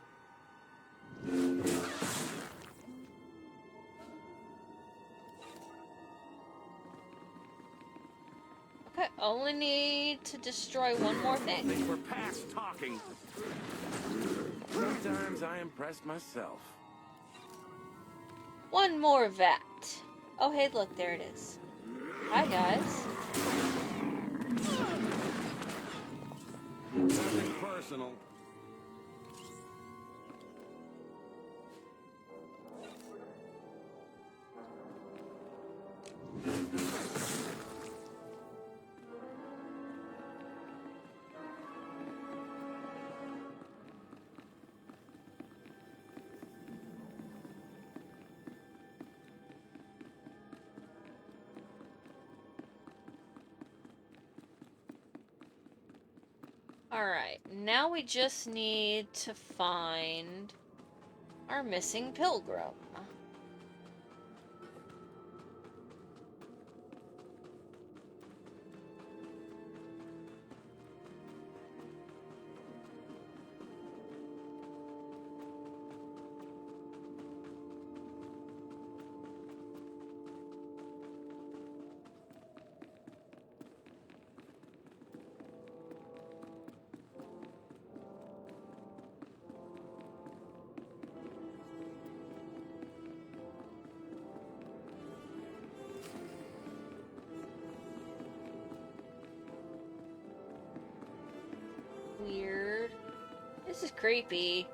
Okay, only need to destroy one more I thing. think we're past talking. Sometimes I impress myself. One more vat. Oh, hey, look, there it is. Hi, guys. Nothing personal. Alright, now we just need to find our missing pilgrim. Weird. This is creepy.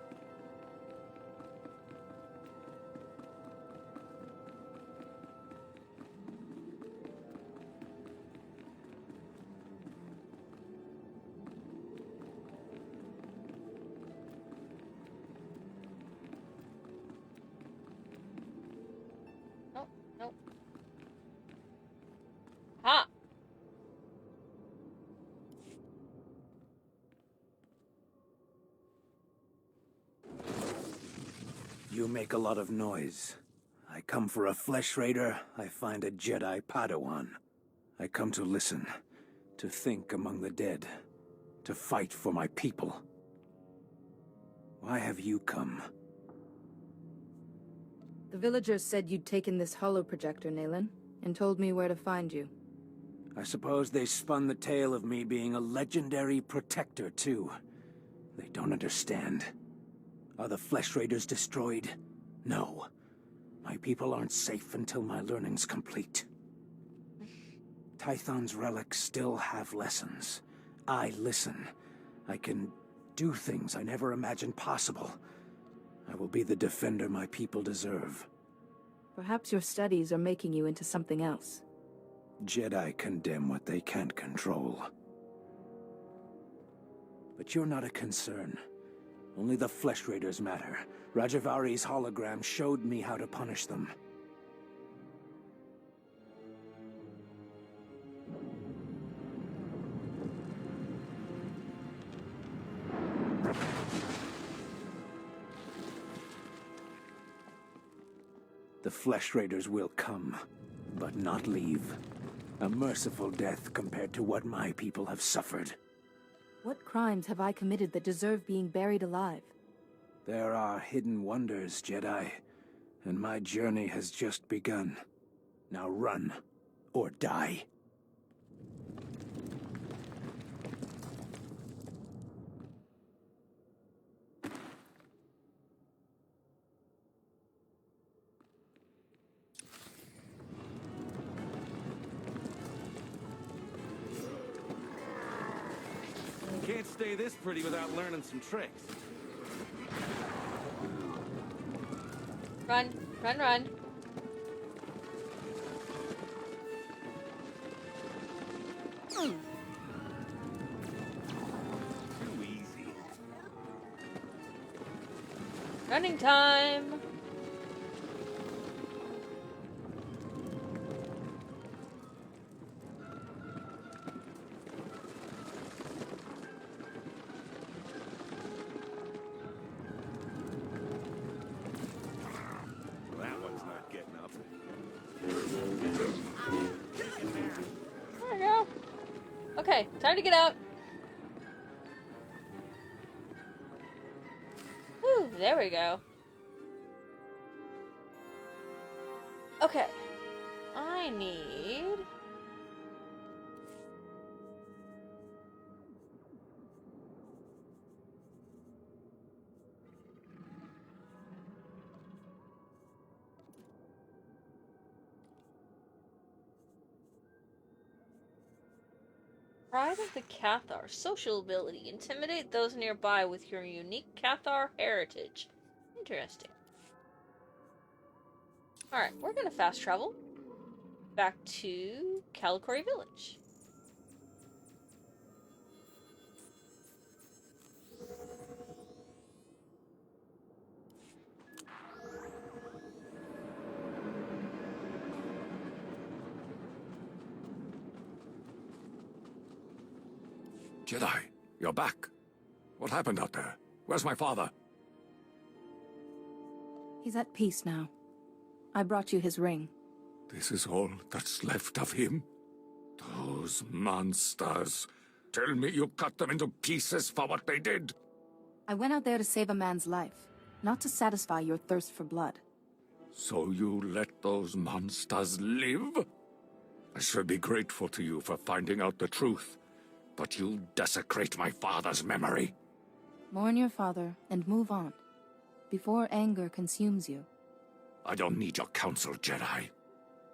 Oh, nope. Ha! You make a lot of noise. I come for a Flesh Raider, I find a Jedi Padawan. I come to listen, to think among the dead, to fight for my people. Why have you come? The villagers said you'd taken this holo-projector, Naylan, and told me where to find you. I suppose they spun the tale of me being a legendary protector, too. They don't understand. Are the Flesh Raiders destroyed? No. My people aren't safe until my learning's complete. Tython's relics still have lessons. I listen. I can do things I never imagined possible. I will be the defender my people deserve. Perhaps your studies are making you into something else. Jedi condemn what they can't control. But you're not a concern. Only the Flesh Raiders matter. Rajavari's hologram showed me how to punish them. The Flesh Raiders will come, but not leave. A merciful death compared to what my people have suffered. What crimes have I committed that deserve being buried alive? There are hidden wonders, Jedi, and my journey has just begun. Now run, or die. Can't stay this pretty without learning some tricks. Run, run, run. Too easy. Running time. Okay, time to get out. Whew, there we go. Okay. I need... Pride of the Cathar. Social ability. Intimidate those nearby with your unique Cathar heritage. Interesting. Alright, we're gonna fast travel back to Calicori Village. Jedi, you're back. What happened out there? Where's my father? He's at peace now. I brought you his ring. This is all that's left of him? Those monsters. Tell me you cut them into pieces for what they did. I went out there to save a man's life, not to satisfy your thirst for blood. So you let those monsters live? I should be grateful to you for finding out the truth. But you desecrate my father's memory. Mourn your father and move on, before anger consumes you. I don't need your counsel, Jedi.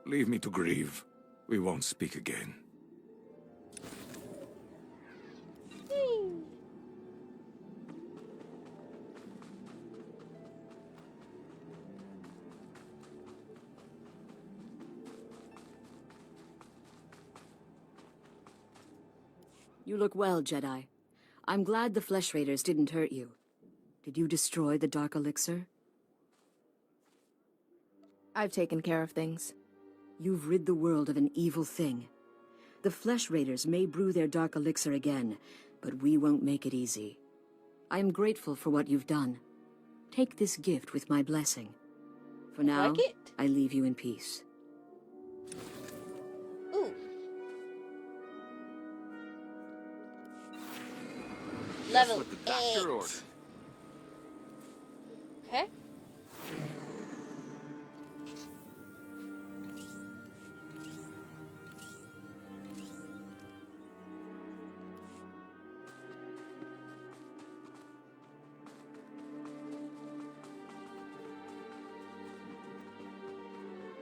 Leave me to grieve. We won't speak again. You look well, Jedi. I'm glad the Flesh Raiders didn't hurt you. Did you destroy the Dark Elixir? I've taken care of things. You've rid the world of an evil thing. The Flesh Raiders may brew their Dark Elixir again, but we won't make it easy. I am grateful for what you've done. Take this gift with my blessing. For now, Like it? I leave you in peace. Ooh. Level That's what the doctor 8. ordered. Okay.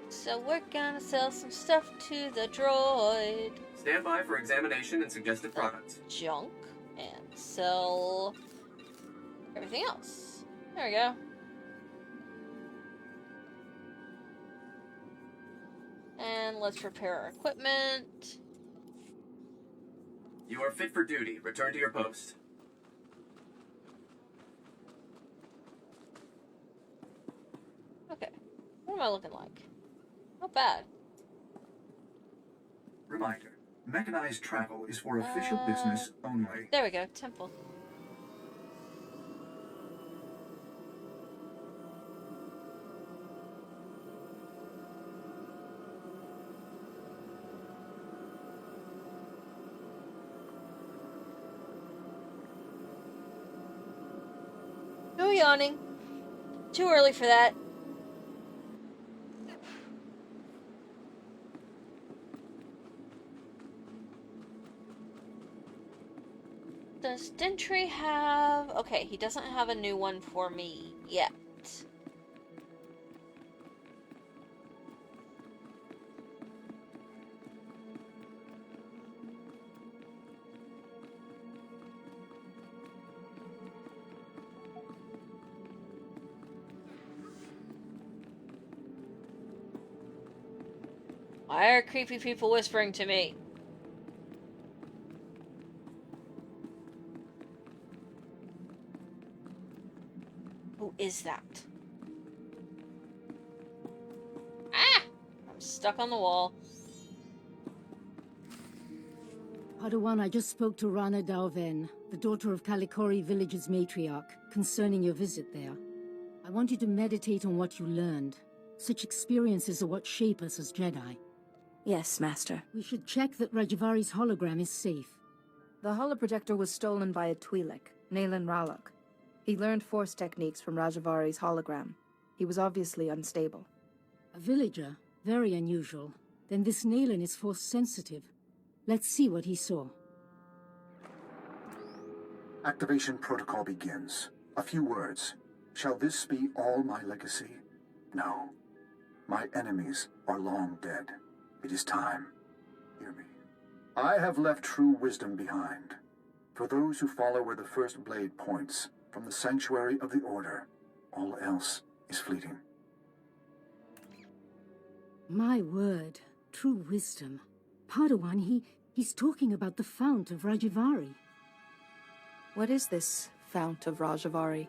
So we're gonna sell some stuff to the droid. Stand by for examination and suggested products. Junk. And sell everything else. There we go. And let's repair our equipment. You are fit for duty. Return to your post. Okay. What am I looking like? Not bad. Reminder, mechanized travel is for official business only. There we go. Temple. No yawning. Too early for that. Does Dentry have... Okay, he doesn't have a new one for me yet. Why are creepy people whispering to me? Who is that? Ah! I'm stuck on the wall. Padawan, I just spoke to Rana Dalven, the daughter of Kalikori village's matriarch, concerning your visit there. I want you to meditate on what you learned. Such experiences are what shape us as Jedi. Yes, Master. We should check that Rajavari's hologram is safe. The holoprojector was stolen by a Twi'lek, Naylan Ralok. He learned Force techniques from Rajavari's hologram. He was obviously unstable. A villager? Very unusual. Then this Naylan is Force sensitive. Let's see what he saw. Activation protocol begins. A few words. Shall this be all my legacy? No. My enemies are long dead. It is time. Hear me. I have left true wisdom behind. For those who follow where the first blade points, from the sanctuary of the Order, all else is fleeting. My word. True wisdom. Padawan, he's talking about the Fount of Rajavari. What is this Fount of Rajavari?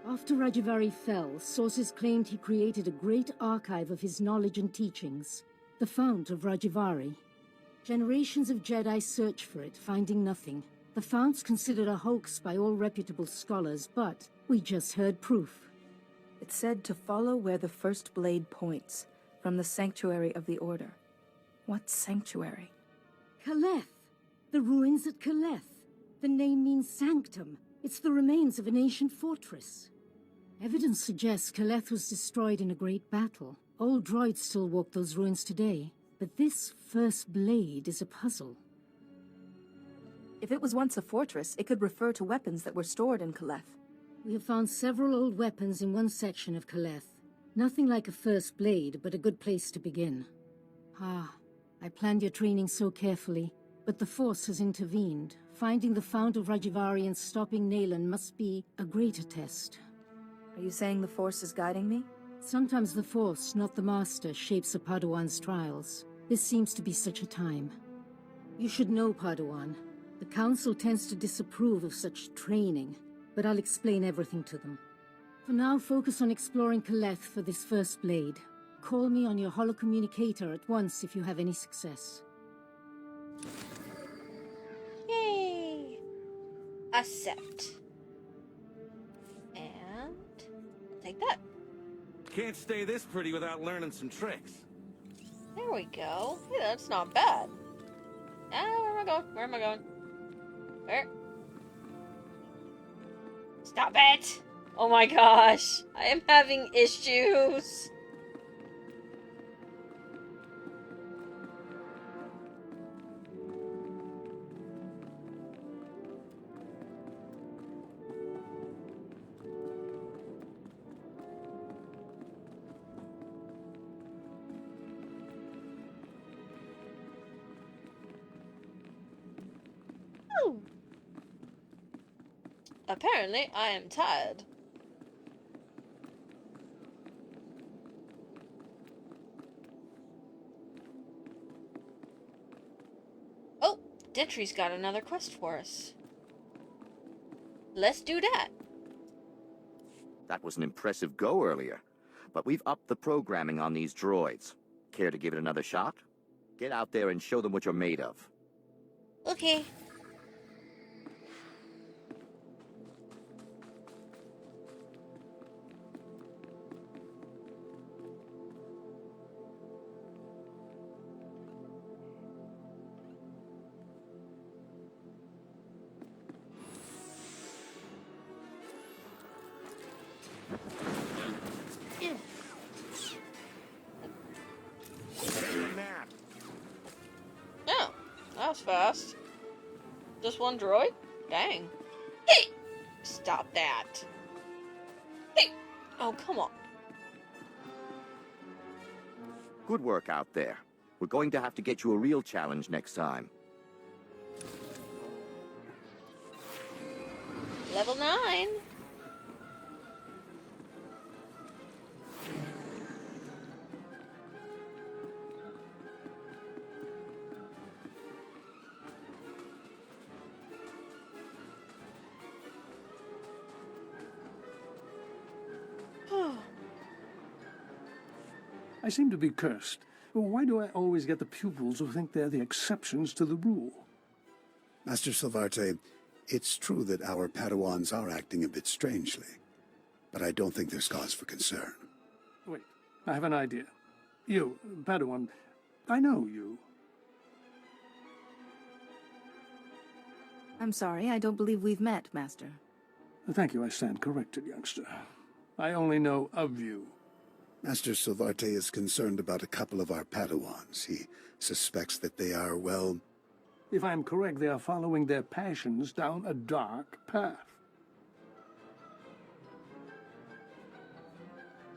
After Rajavari fell, sources claimed he created a great archive of his knowledge and teachings. The Fount of Rajavari. Generations of Jedi search for it, finding nothing. The Fount's considered a hoax by all reputable scholars, but we just heard proof. It said to follow where the first blade points, from the sanctuary of the Order. What sanctuary? Kaleth! The ruins at Kaleth. The name means sanctum. It's the remains of an ancient fortress. Evidence suggests Kaleth was destroyed in a great battle. Old droids still walk those ruins today, but this first blade is a puzzle. If it was once a fortress, it could refer to weapons that were stored in Kaleth. We have found several old weapons in one section of Kaleth. Nothing like a first blade, but a good place to begin. I planned your training so carefully, but the Force has intervened. Finding the Fount of Rajavari and stopping Naylan must be a greater test. Are you saying the Force is guiding me? Sometimes the Force, not the Master, shapes a Padawan's trials. This seems to be such a time. You should know, Padawan. The Council tends to disapprove of such training, but I'll explain everything to them. For now, focus on exploring Kaleth for this first blade. Call me on your holocommunicator at once if you have any success. Yay! Accept. And Take that. Can't stay this pretty without learning some tricks. There we go. Hey, that's not bad. Where am I going? Where am I going? Where? Stop it! Oh my gosh. I am having issues. Apparently, I am tired. Oh, Ditry's got another quest for us. Let's do that. That was an impressive go earlier, but we've upped the programming on these droids. Care to give it another shot? Get out there and show them what you're made of. Okay. Oh, that was fast. Just one droid? Dang. Hey! Stop that. Hey! Oh, come on. Good work out there. We're going to have to get you a real challenge next time. Level 9. I seem to be cursed. Why do I always get the pupils who think they're the exceptions to the rule? Master Silvarte, it's true that our Padawans are acting a bit strangely, but I don't think there's cause for concern. Wait, I have an idea. You, Padawan, I know you. I'm sorry, I don't believe we've met, Master. Thank you, I stand corrected, youngster. I only know of you. Master Silvarte is concerned about a couple of our Padawans. He suspects that they are, well... If I am correct, they are following their passions down a dark path.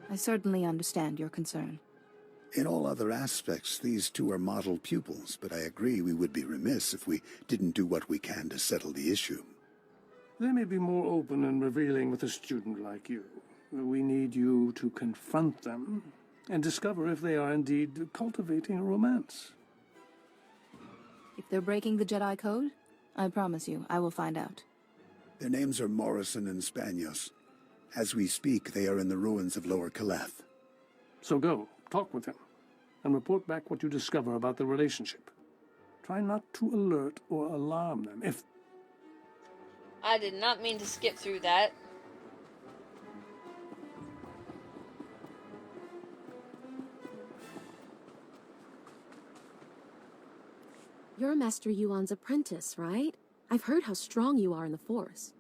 I certainly understand your concern. In all other aspects, these two are model pupils, but I agree we would be remiss if we didn't do what we can to settle the issue. They may be more open and revealing with a student like you. We need you to confront them and discover if they are indeed cultivating a romance. If they're breaking the Jedi Code, I promise you, I will find out. Their names are Morrison and Spanios. As we speak, they are in the ruins of Lower Caleth. So go, talk with them, and report back what you discover about the relationship. Try not to alert or alarm them. If I did not mean to skip through that. You're Master Yuon's apprentice, right? I've heard how strong you are in the Force.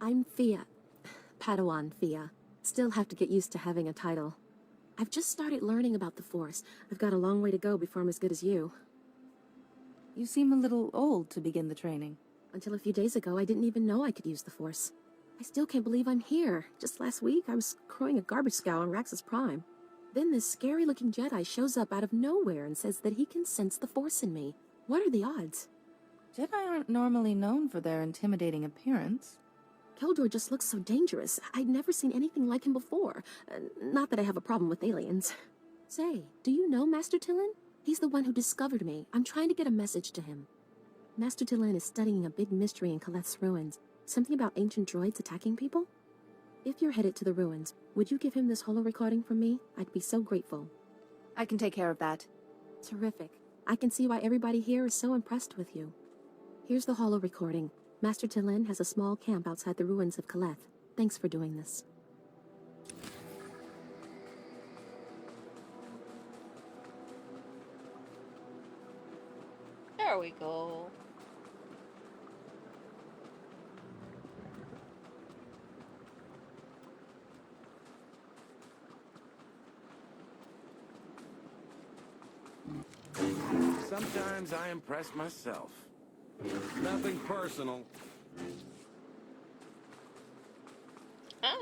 I'm Fia. Padawan Fia. Still have to get used to having a title. I've just started learning about the Force. I've got a long way to go before I'm as good as you. You seem a little old to begin the training. Until a few days ago, I didn't even know I could use the Force. I still can't believe I'm here. Just last week, I was crowing a garbage scow on Raxus Prime. Then this scary-looking Jedi shows up out of nowhere and says that he can sense the Force in me. What are the odds? Jedi aren't normally known for their intimidating appearance. Keldor just looks so dangerous. I'd never seen anything like him before. Not that I have a problem with aliens. Say, do you know Master Tython? He's the one who discovered me. I'm trying to get a message to him. Master Tython is studying a big mystery in Caleth's ruins. Something about ancient droids attacking people? If you're headed to the ruins, would you give him this holo recording from me? I'd be so grateful. I can take care of that. Terrific. I can see why everybody here is so impressed with you. Here's the holo recording. Master Tython has a small camp outside the ruins of Caleth. Thanks for doing this. There we go. Sometimes I impress myself. Nothing personal. Ah.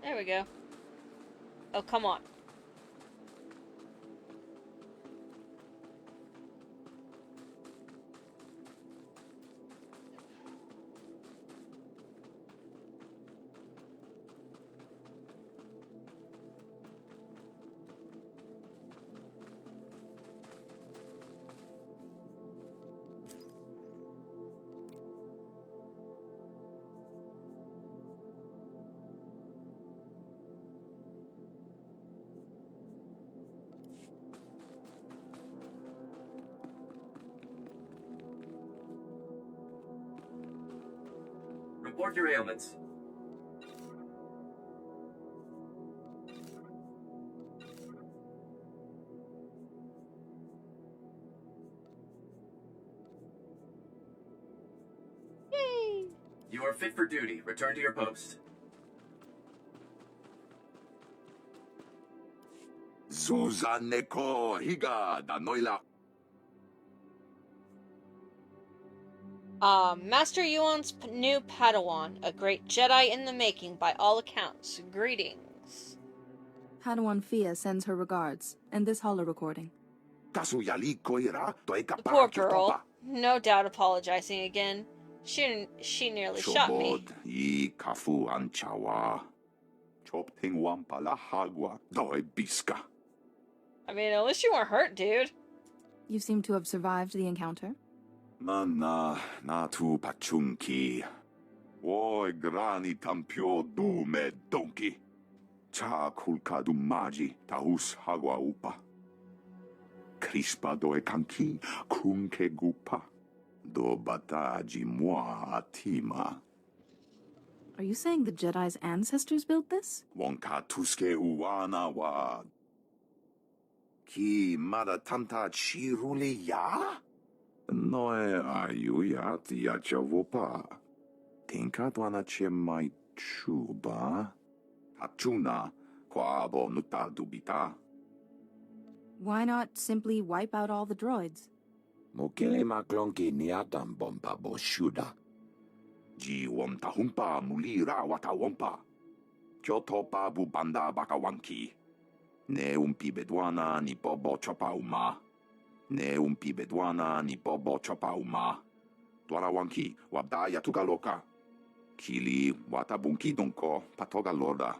There we go. Oh, come on. Report your ailments. Yay! You are fit for duty. Return to your post. Suzaneko higa da noila. Master Yuon's new Padawan, a great Jedi in the making by all accounts. Greetings. Padawan Fia sends her regards, and this holo-recording. The poor girl, no doubt apologizing again. She nearly shot me. I kafu anchawa. Chopting wampala hagwa doi biska. I mean, at least you weren't hurt, dude. You seem to have survived the encounter. Mana natu pachunki. Oi grani tampio dume donki. Cha kulka dumaji tahus hagwa upa. Crispa doe kanki kunke gupa. Do bataji moi atima. Are you saying the Jedi's ancestors built this? Wonka tuske uwana wa. Ki mada tanta chiruli ya? Noe ayu ya tia chavopa. Tinka dwana che mai chuba. Hachuna kwabo nuta dubita. Why not simply wipe out all the droids? Mokele maklonki niatan bomba boshuda. Ji womta humpa mulira wata wompa. Kyotopa bubanda bakawanki. Ne umpi bedwana ni bobo chopa uma. Ne umpi bedwana ni bobo chopa uma. Dwana wanki wabdaya tukaloka. Kili watabunki donko patoga lorda.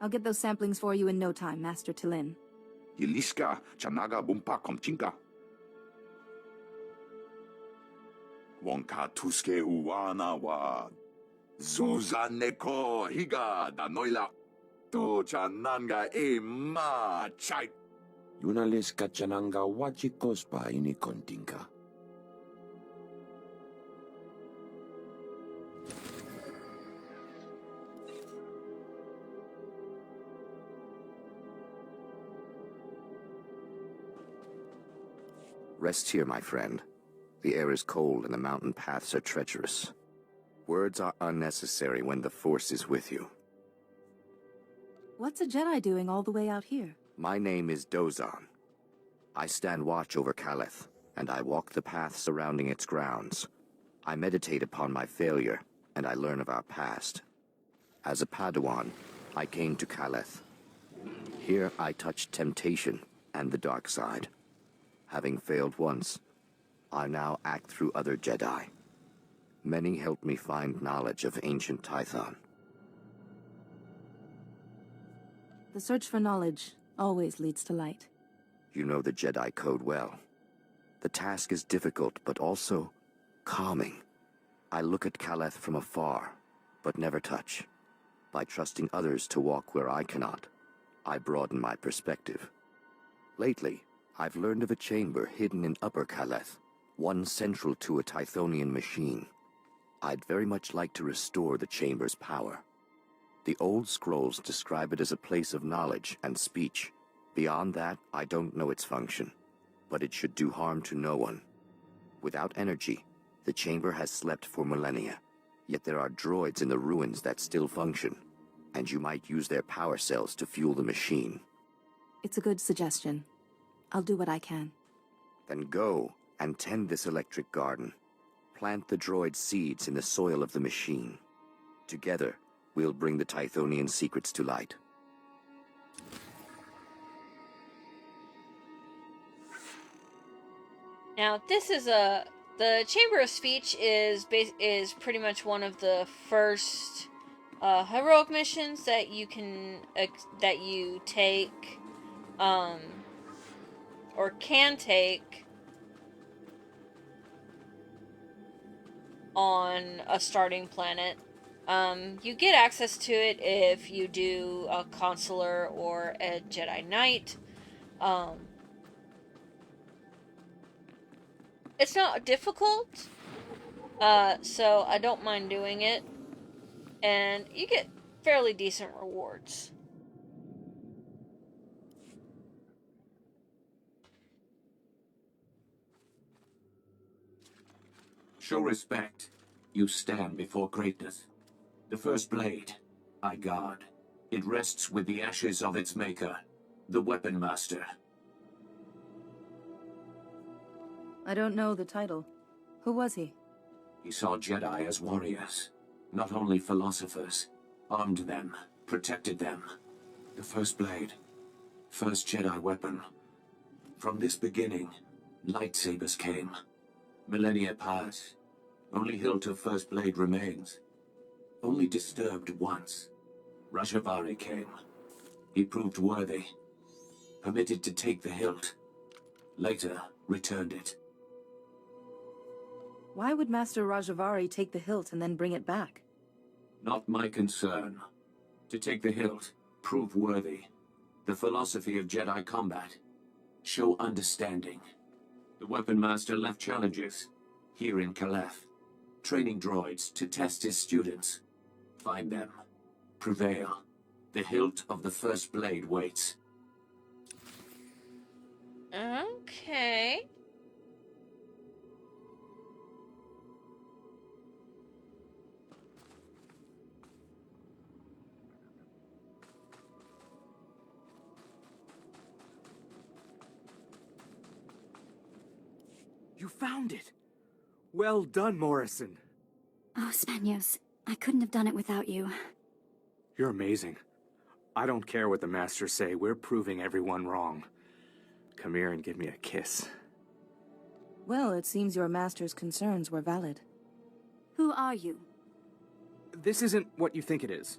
I'll get those samplings for you in no time, Master Tython. Yiliska chanaga bumpa komchinka. Wonka tuske uwana wa. Zuzaneko higa da noila. To chananga e ma chai. Yunaliska chananga wachikospa ini kontinka. Rest here, my friend. The air is cold and the mountain paths are treacherous. Words are unnecessary when the Force is with you. What's a Jedi doing all the way out here? My name is Dozan. I stand watch over Caleth, and I walk the path surrounding its grounds. I meditate upon my failure, and I learn of our past. As a Padawan, I came to Caleth. Here I touched temptation and the dark side. Having failed once, I now act through other Jedi. Many helped me find knowledge of ancient Tython. The search for knowledge always leads to light. You know the Jedi code well. The task is difficult, but also calming. I look at Caleth from afar, but never touch. By trusting others to walk where I cannot, I broaden my perspective. Lately, I've learned of a chamber hidden in Upper Caleth, one central to a Tythonian machine. I'd very much like to restore the chamber's power. The old scrolls describe it as a place of knowledge and speech, Beyond that, I don't know its function, but it should do harm to no one. Without energy, the chamber has slept for millennia, yet there are droids in the ruins that still function, and you might use their power cells to fuel the machine. It's a good suggestion. I'll do what I can. Then go and tend this electric garden. Plant the droid seeds in the soil of the machine. Together, we'll bring the Tythonian secrets to light. Now, this is the Chamber of Speech is pretty much one of the first heroic missions that you can take, or can take on a starting planet. You get access to it if you do a Consular or a Jedi Knight. It's not difficult, so I don't mind doing it, and you get fairly decent rewards. Show respect. You stand before greatness. The first blade, I guard. It rests with the ashes of its maker, the Weapon Master. I don't know the title. Who was he? He saw Jedi as warriors, not only philosophers. Armed them, protected them. The first blade, first Jedi weapon. From this beginning, lightsabers came. Millennia pass. Only hilt of first blade remains. Only disturbed once. Rajabari came. He proved worthy. Permitted to take the hilt. Later, returned it. Why would Master Rajavari take the hilt and then bring it back? Not my concern. To take the hilt, prove worthy. The philosophy of Jedi combat. Show understanding. The Weapon Master left challenges. Here in Caleth. Training droids to test his students. Find them. Prevail. The hilt of the first blade waits. Okay. You found it! Well done, Morrison. Oh, Spanios, I couldn't have done it without you. You're amazing. I don't care what the Masters say, we're proving everyone wrong. Come here and give me a kiss. Well, it seems your master's concerns were valid. Who are you? This isn't what you think it is.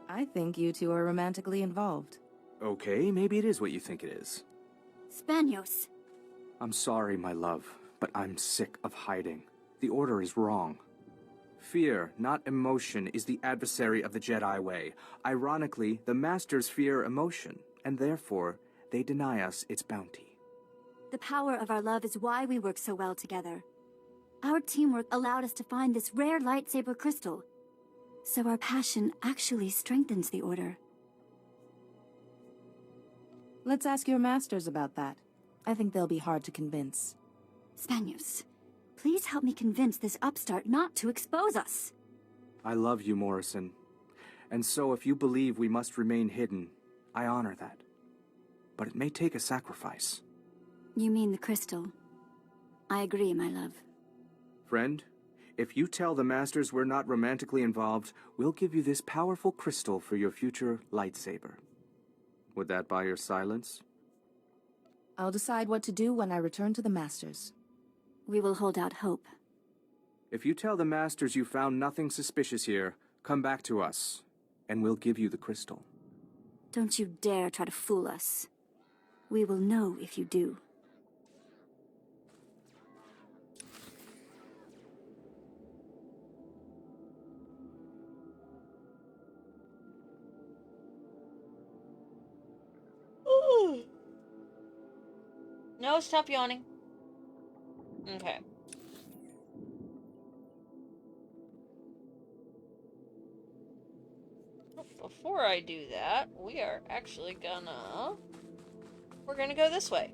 I think you two are romantically involved. Okay, maybe it is what you think it is. Spanios. I'm sorry, my love, but I'm sick of hiding. The Order is wrong. Fear, not emotion, is the adversary of the Jedi way. Ironically, the Masters fear emotion, and therefore, they deny us its bounty. The power of our love is why we work so well together. Our teamwork allowed us to find this rare lightsaber crystal. So our passion actually strengthens the Order. Let's ask your masters about that. I think they'll be hard to convince. Spanios, please help me convince this upstart not to expose us. I love you, Morrison. And so if you believe we must remain hidden, I honor that. But it may take a sacrifice. You mean the crystal? I agree, my love. Friend, if you tell the Masters we're not romantically involved, we'll give you this powerful crystal for your future lightsaber. Would that buy your silence? I'll decide what to do when I return to the Masters. We will hold out hope. If you tell the Masters you found nothing suspicious here, come back to us, and we'll give you the crystal. Don't you dare try to fool us. We will know if you do. No, stop yawning. Okay. Before I do that, we're gonna go this way.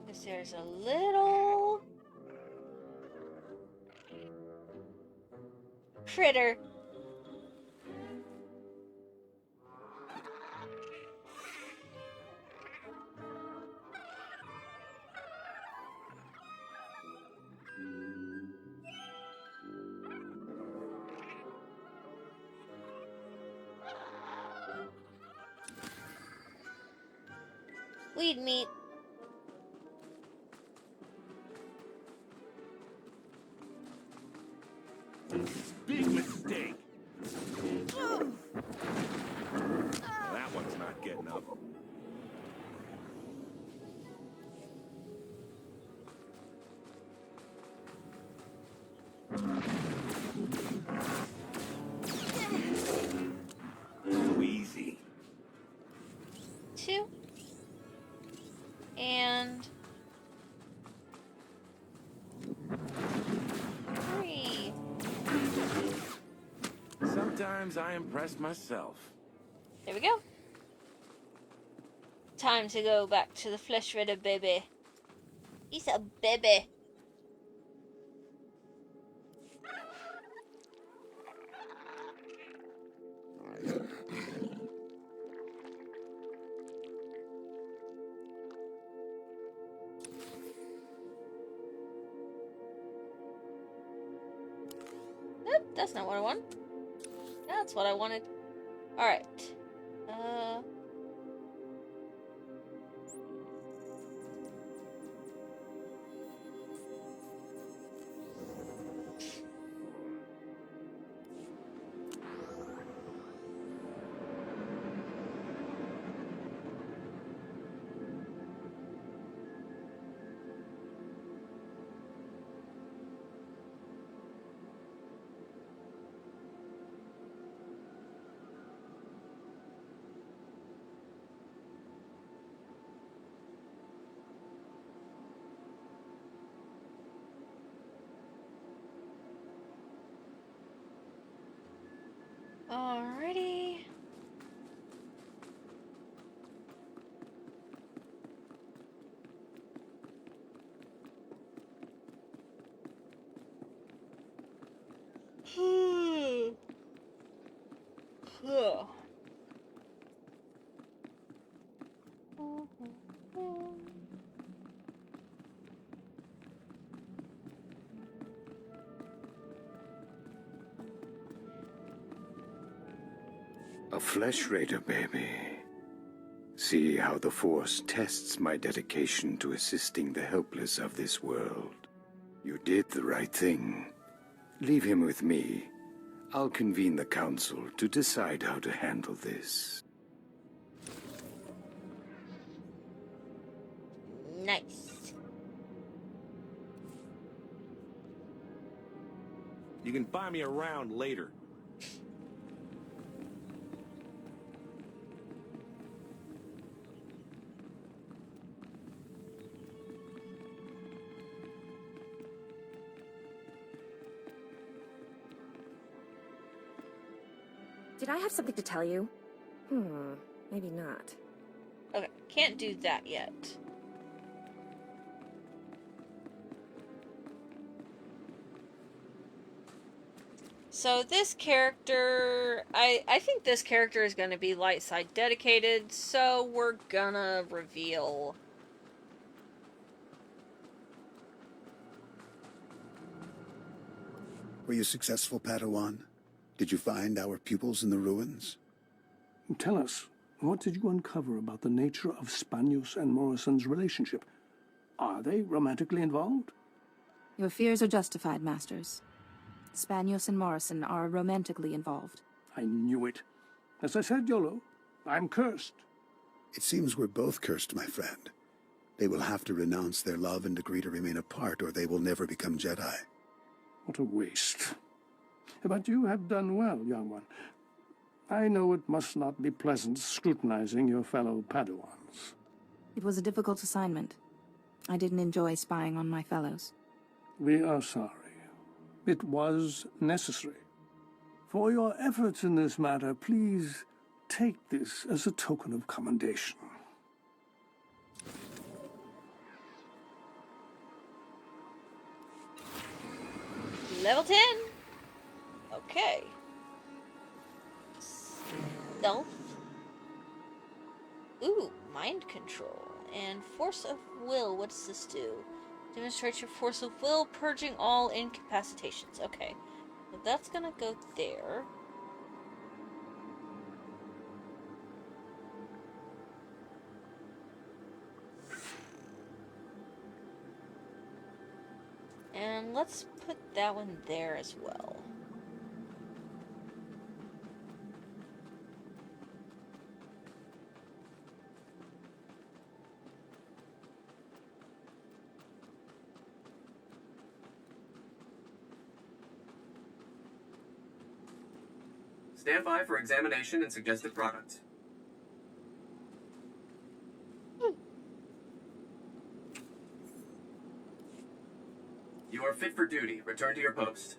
Because there's a little critter. Weed meat. Big mistake. That one's not getting up. Too easy. 2 and 3. Sometimes I impress myself. There we go. Time to go back to the flesh shredder, baby. He's a baby. Nope, that's not what I want. That's what I wanted. Alright. Alrighty. A flesh raider, baby. See how the Force tests my dedication to assisting the helpless of this world. You did the right thing. Leave him with me. I'll convene the council to decide how to handle this. Nice. You can buy me around later. Did I have something to tell you? Maybe not. Okay, can't do that yet. So this character, I think this character is going to be light side dedicated, so we're gonna reveal. Were you successful, Padawan? Did you find our pupils in the ruins? Tell us, what did you uncover about the nature of Spanius and Morrison's relationship? Are they romantically involved? Your fears are justified, Masters. Spanius and Morrison are romantically involved. I knew it. As I said, Yolo, I'm cursed. It seems we're both cursed, my friend. They will have to renounce their love and agree to remain apart, or they will never become Jedi. What a waste. But you have done well, young one. I know it must not be pleasant scrutinizing your fellow Padawans. It was a difficult assignment. I didn't enjoy spying on my fellows. We are sorry. It was necessary. For your efforts in this matter, please take this as a token of commendation. Level 10. Okay. Stealth. Ooh, mind control. And force of will. What does this do? Demonstrate your force of will, purging all incapacitations. Okay. So that's gonna go there. And let's put that one there as well. Stand by for examination and suggested product. You are fit for duty. Return to your post.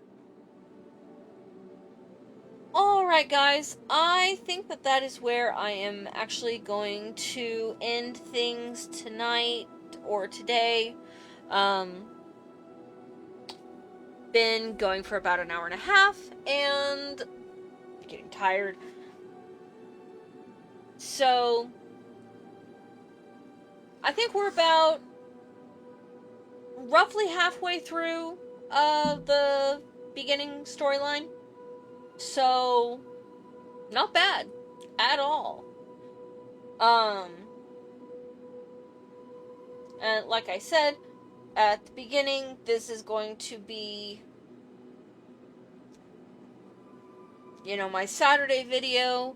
Alright guys, I think that that is where I am actually going to end things tonight or today. Been going for about an hour and a half and getting tired. So I think we're about roughly halfway through the beginning storyline. So not bad at all. And like I said at the beginning, this is going to be, you know, my Saturday video.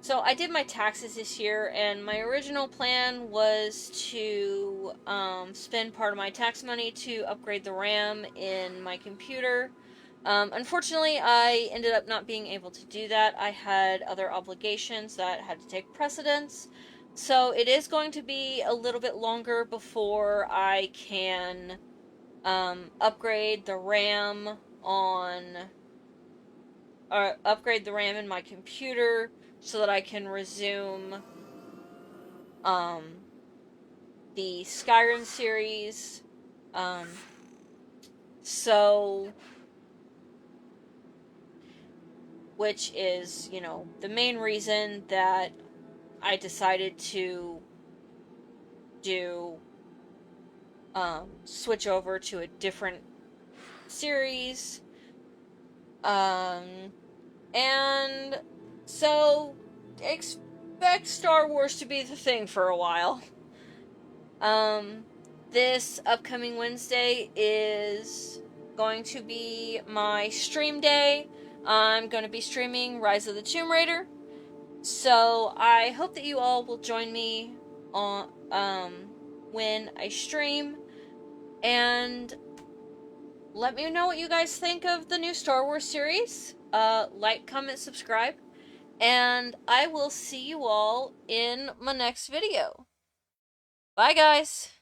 So I did my taxes this year, and my original plan was to spend part of my tax money to upgrade the RAM in my computer. Unfortunately, I ended up not being able to do that. I had other obligations that had to take precedence. So it is going to be a little bit longer before I can upgrade the RAM in my computer so that I can resume the Skyrim series. Which is, you know, the main reason that I decided to switch over to a different series. And so expect Star Wars to be the thing for a while. This upcoming Wednesday is going to be my stream day. I'm going to be streaming Rise of the Tomb Raider. So I hope that you all will join me on when I stream, and let me know what you guys think of the new Star Wars series. Like, comment, subscribe, and I will see you all in my next video. Bye, guys!